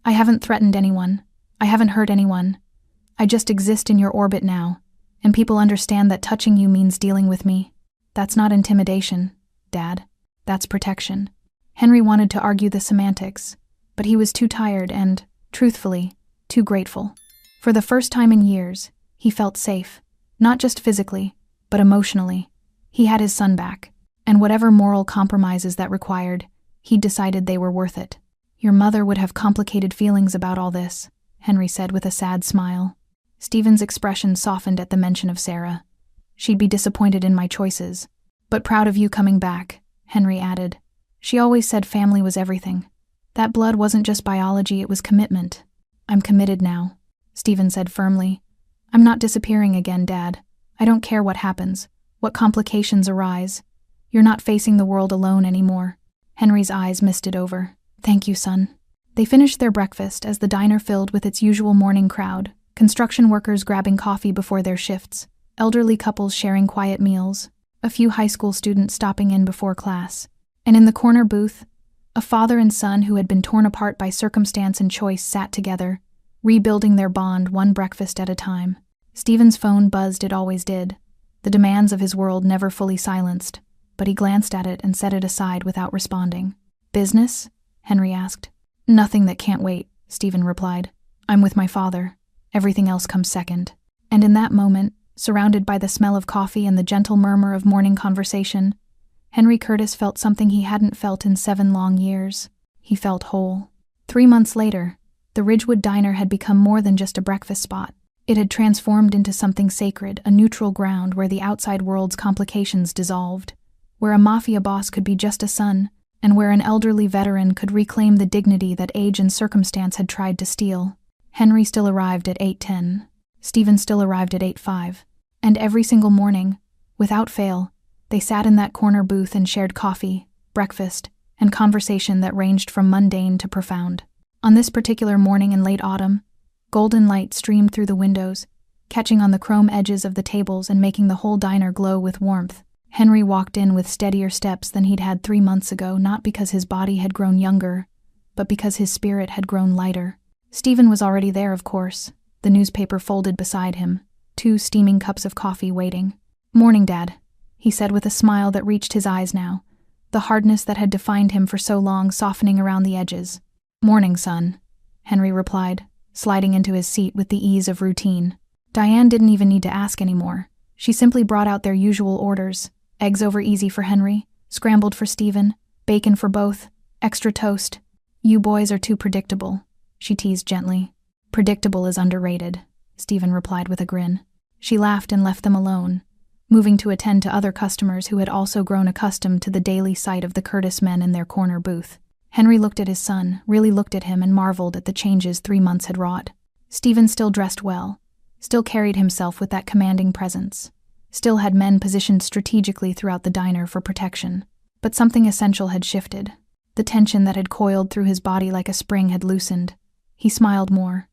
"I haven't threatened anyone. I haven't hurt anyone. I just exist in your orbit now, and people understand that touching you means dealing with me. That's not intimidation, Dad. That's protection." Henry wanted to argue the semantics, but he was too tired and, truthfully, too grateful. For the first time in years, he felt safe, not just physically, but emotionally. He had his son back, and whatever moral compromises that required, he'd decided they were worth it. "Your mother would have complicated feelings about all this," Henry said with a sad smile. Stephen's expression softened at the mention of Sarah. "She'd be disappointed in my choices, but proud of you coming back," Henry added. "She always said family was everything. That blood wasn't just biology, it was commitment." I'm committed now, Stephen said firmly. I'm not disappearing again, Dad. I don't care what happens, what complications arise. You're not facing the world alone anymore. Henry's eyes misted over. Thank you, son. They finished their breakfast as the diner filled with its usual morning crowd, construction workers grabbing coffee before their shifts, elderly couples sharing quiet meals, a few high school students stopping in before class. And in the corner booth, a father and son who had been torn apart by circumstance and choice sat together, rebuilding their bond one breakfast at a time. Stephen's phone buzzed. It always did, the demands of his world never fully silenced, but he glanced at it and set it aside without responding. Business? Henry asked. Nothing that can't wait, Stephen replied. I'm with my father. Everything else comes second. And in that moment, surrounded by the smell of coffee and the gentle murmur of morning conversation, Henry Curtis felt something he hadn't felt in 7 long years. He felt whole. 3 months later, the Ridgewood Diner had become more than just a breakfast spot. It had transformed into something sacred, a neutral ground where the outside world's complications dissolved, where a mafia boss could be just a son, and where an elderly veteran could reclaim the dignity that age and circumstance had tried to steal. Henry still arrived at 8:10. Stephen still arrived at 8:05. And every single morning, without fail, they sat in that corner booth and shared coffee, breakfast, and conversation that ranged from mundane to profound. On this particular morning in late autumn, golden light streamed through the windows, catching on the chrome edges of the tables and making the whole diner glow with warmth. Henry walked in with steadier steps than he'd had 3 months ago, not because his body had grown younger, but because his spirit had grown lighter. Stephen was already there, of course, the newspaper folded beside him, 2 steaming cups of coffee waiting. Morning, Dad, he said with a smile that reached his eyes now, the hardness that had defined him for so long softening around the edges. Morning, son, Henry replied, sliding into his seat with the ease of routine. Diane didn't even need to ask anymore. She simply brought out their usual orders: eggs over easy for Henry, scrambled for Stephen, bacon for both, extra toast. You boys are too predictable, she teased gently. Predictable is underrated, Stephen replied with a grin. She laughed and left them alone, moving to attend to other customers who had also grown accustomed to the daily sight of the Curtis men in their corner booth. Henry looked at his son, really looked at him, and marveled at the changes 3 months had wrought. Stephen still dressed well, still carried himself with that commanding presence, still had men positioned strategically throughout the diner for protection. But something essential had shifted. The tension that had coiled through his body like a spring had loosened. He smiled more,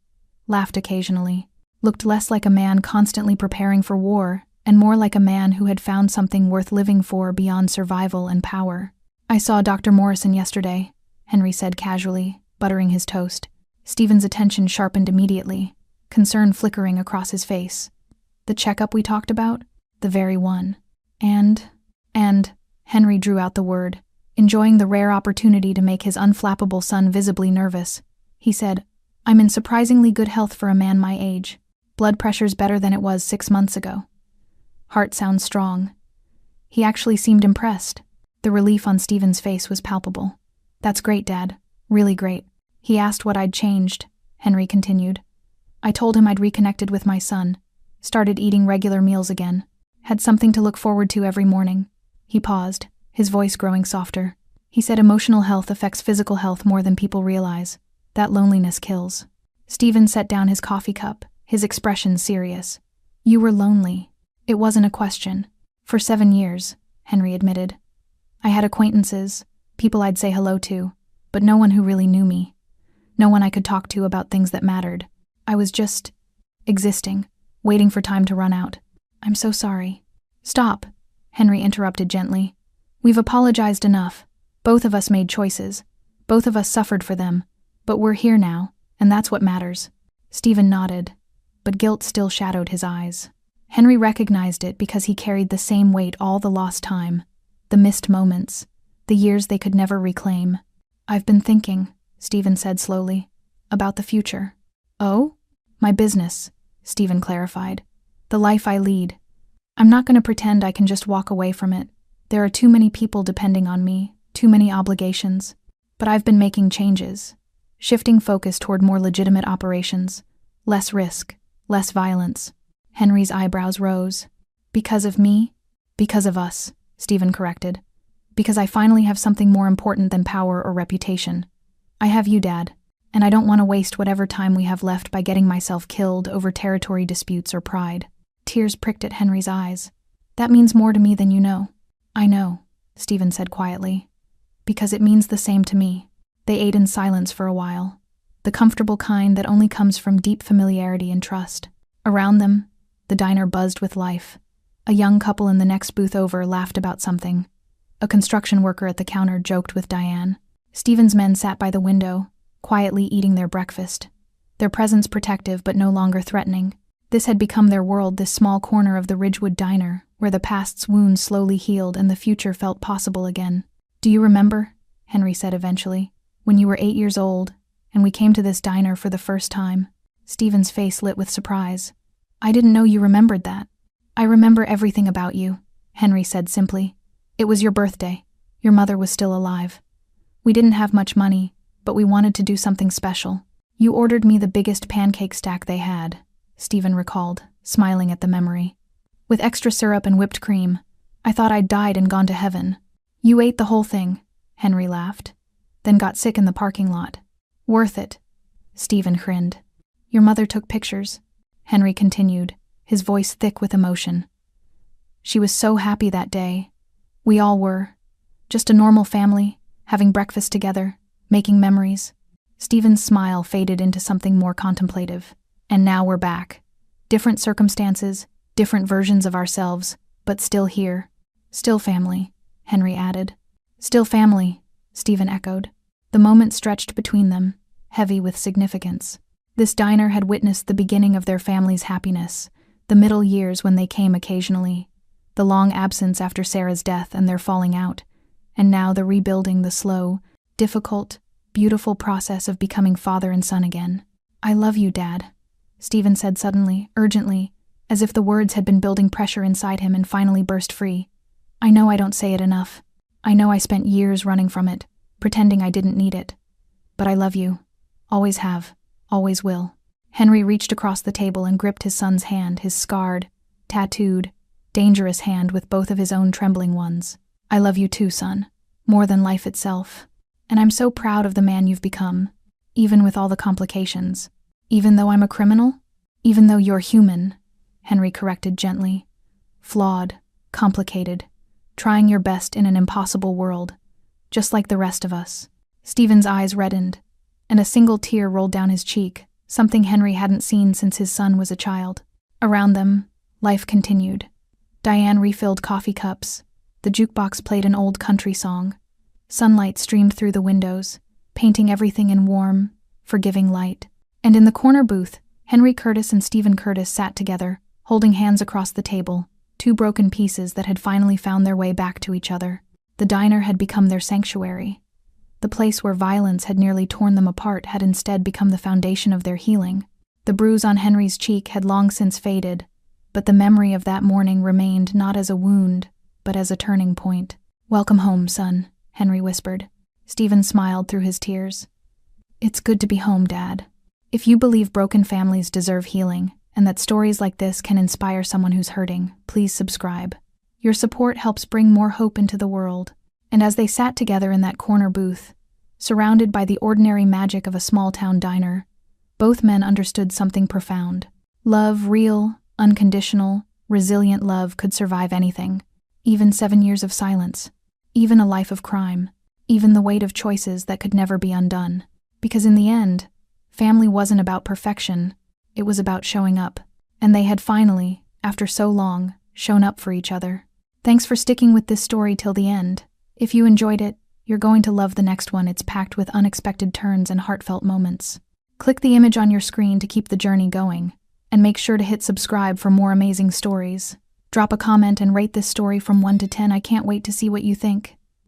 laughed occasionally, looked less like a man constantly preparing for war, and more like a man who had found something worth living for beyond survival and power. I saw Dr. Morrison yesterday, Henry said casually, buttering his toast. Stephen's attention sharpened immediately, concern flickering across his face. The checkup we talked about? The very one. And, Henry drew out the word, enjoying the rare opportunity to make his unflappable son visibly nervous. He said, I'm in surprisingly good health for a man my age. Blood pressure's better than it was 6 months ago. Heart sounds strong. He actually seemed impressed. The relief on Stephen's face was palpable. That's great, Dad. Really great. He asked what I'd changed, Henry continued. I told him I'd reconnected with my son, started eating regular meals again, had something to look forward to every morning. He paused, his voice growing softer. He said emotional health affects physical health more than people realize. That loneliness kills. Stephen set down his coffee cup, his expression serious. You were lonely. It wasn't a question. For 7 years, Henry admitted. I had acquaintances, people I'd say hello to, but no one who really knew me. No one I could talk to about things that mattered. I was just existing, waiting for time to run out. I'm so sorry. Stop, Henry interrupted gently. We've apologized enough. Both of us made choices. Both of us suffered for them. But we're here now, and that's what matters. Stephen nodded, but guilt still shadowed his eyes. Henry recognized it because he carried the same weight all the lost time, the missed moments, the years they could never reclaim. I've been thinking, Stephen said slowly, about the future. Oh? My business, Stephen clarified. The life I lead. I'm not going to pretend I can just walk away from it. There are too many people depending on me, too many obligations. But I've been making changes, shifting focus toward more legitimate operations, less risk, less violence. Henry's eyebrows rose. Because of me? Because of us, Stephen corrected. Because I finally have something more important than power or reputation. I have you, Dad, and I don't want to waste whatever time we have left by getting myself killed over territory disputes or pride. Tears pricked at Henry's eyes. That means more to me than you know. I know, Stephen said quietly, because it means the same to me. They ate in silence for a while, the comfortable kind that only comes from deep familiarity and trust. Around them, the diner buzzed with life. A young couple in the next booth over laughed about something. A construction worker at the counter joked with Diane. Stephen's men sat by the window, quietly eating their breakfast, their presence protective but no longer threatening. This had become their world, this small corner of the Ridgewood diner, where the past's wounds slowly healed and the future felt possible again. Do you remember, Henry said eventually, when you were 8 years old, and we came to this diner for the first time? Stephen's face lit with surprise. I didn't know you remembered that. I remember everything about you, Henry said simply. It was your birthday. Your mother was still alive. We didn't have much money, but we wanted to do something special. You ordered me the biggest pancake stack they had, Stephen recalled, smiling at the memory. With extra syrup and whipped cream. I thought I'd died and gone to heaven. You ate the whole thing, Henry laughed, then got sick in the parking lot. Worth it, Stephen grinned. Your mother took pictures, Henry continued, his voice thick with emotion. She was so happy that day. We all were. Just a normal family, having breakfast together, making memories. Stephen's smile faded into something more contemplative. And now we're back. Different circumstances, different versions of ourselves, but still here. Still family, Henry added. Still family, Stephen echoed. The moment stretched between them, heavy with significance. This diner had witnessed the beginning of their family's happiness, the middle years when they came occasionally, the long absence after Sarah's death and their falling out, and now the rebuilding, the slow, difficult, beautiful process of becoming father and son again. I love you, Dad, Stephen said suddenly, urgently, as if the words had been building pressure inside him and finally burst free. I know I don't say it enough. I know I spent years running from it, pretending I didn't need it. But I love you. Always have. Always will. Henry reached across the table and gripped his son's hand, his scarred, tattooed, dangerous hand with both of his own trembling ones. I love you too, son. More than life itself. And I'm so proud of the man you've become, even with all the complications. Even though I'm a criminal? Even though you're human, Henry corrected gently. Flawed, complicated, trying your best in an impossible world, just like the rest of us. Stephen's eyes reddened, and a single tear rolled down his cheek, something Henry hadn't seen since his son was a child. Around them, life continued. Diane refilled coffee cups. The jukebox played an old country song. Sunlight streamed through the windows, painting everything in warm, forgiving light. And in the corner booth, Henry Curtis and Stephen Curtis sat together, holding hands across the table, two broken pieces that had finally found their way back to each other. The diner had become their sanctuary. The place where violence had nearly torn them apart had instead become the foundation of their healing. The bruise on Henry's cheek had long since faded, but the memory of that morning remained not as a wound, but as a turning point. Welcome home, son, Henry whispered. Stephen smiled through his tears. It's good to be home, Dad. If you believe broken families deserve healing, and that stories like this can inspire someone who's hurting, please subscribe. Your support helps bring more hope into the world. And as they sat together in that corner booth, surrounded by the ordinary magic of a small-town diner, both men understood something profound. Love, real, unconditional, resilient love could survive anything, even 7 years of silence, even a life of crime, even the weight of choices that could never be undone. Because in the end, family wasn't about perfection, it was about showing up. And they had finally, after so long, shown up for each other. Thanks for sticking with this story till the end. If you enjoyed it, you're going to love the next one. It's packed with unexpected turns and heartfelt moments. Click the image on your screen to keep the journey going, and make sure to hit subscribe for more amazing stories. Drop a comment and rate this story from 1 to 10. I can't wait to see what you think.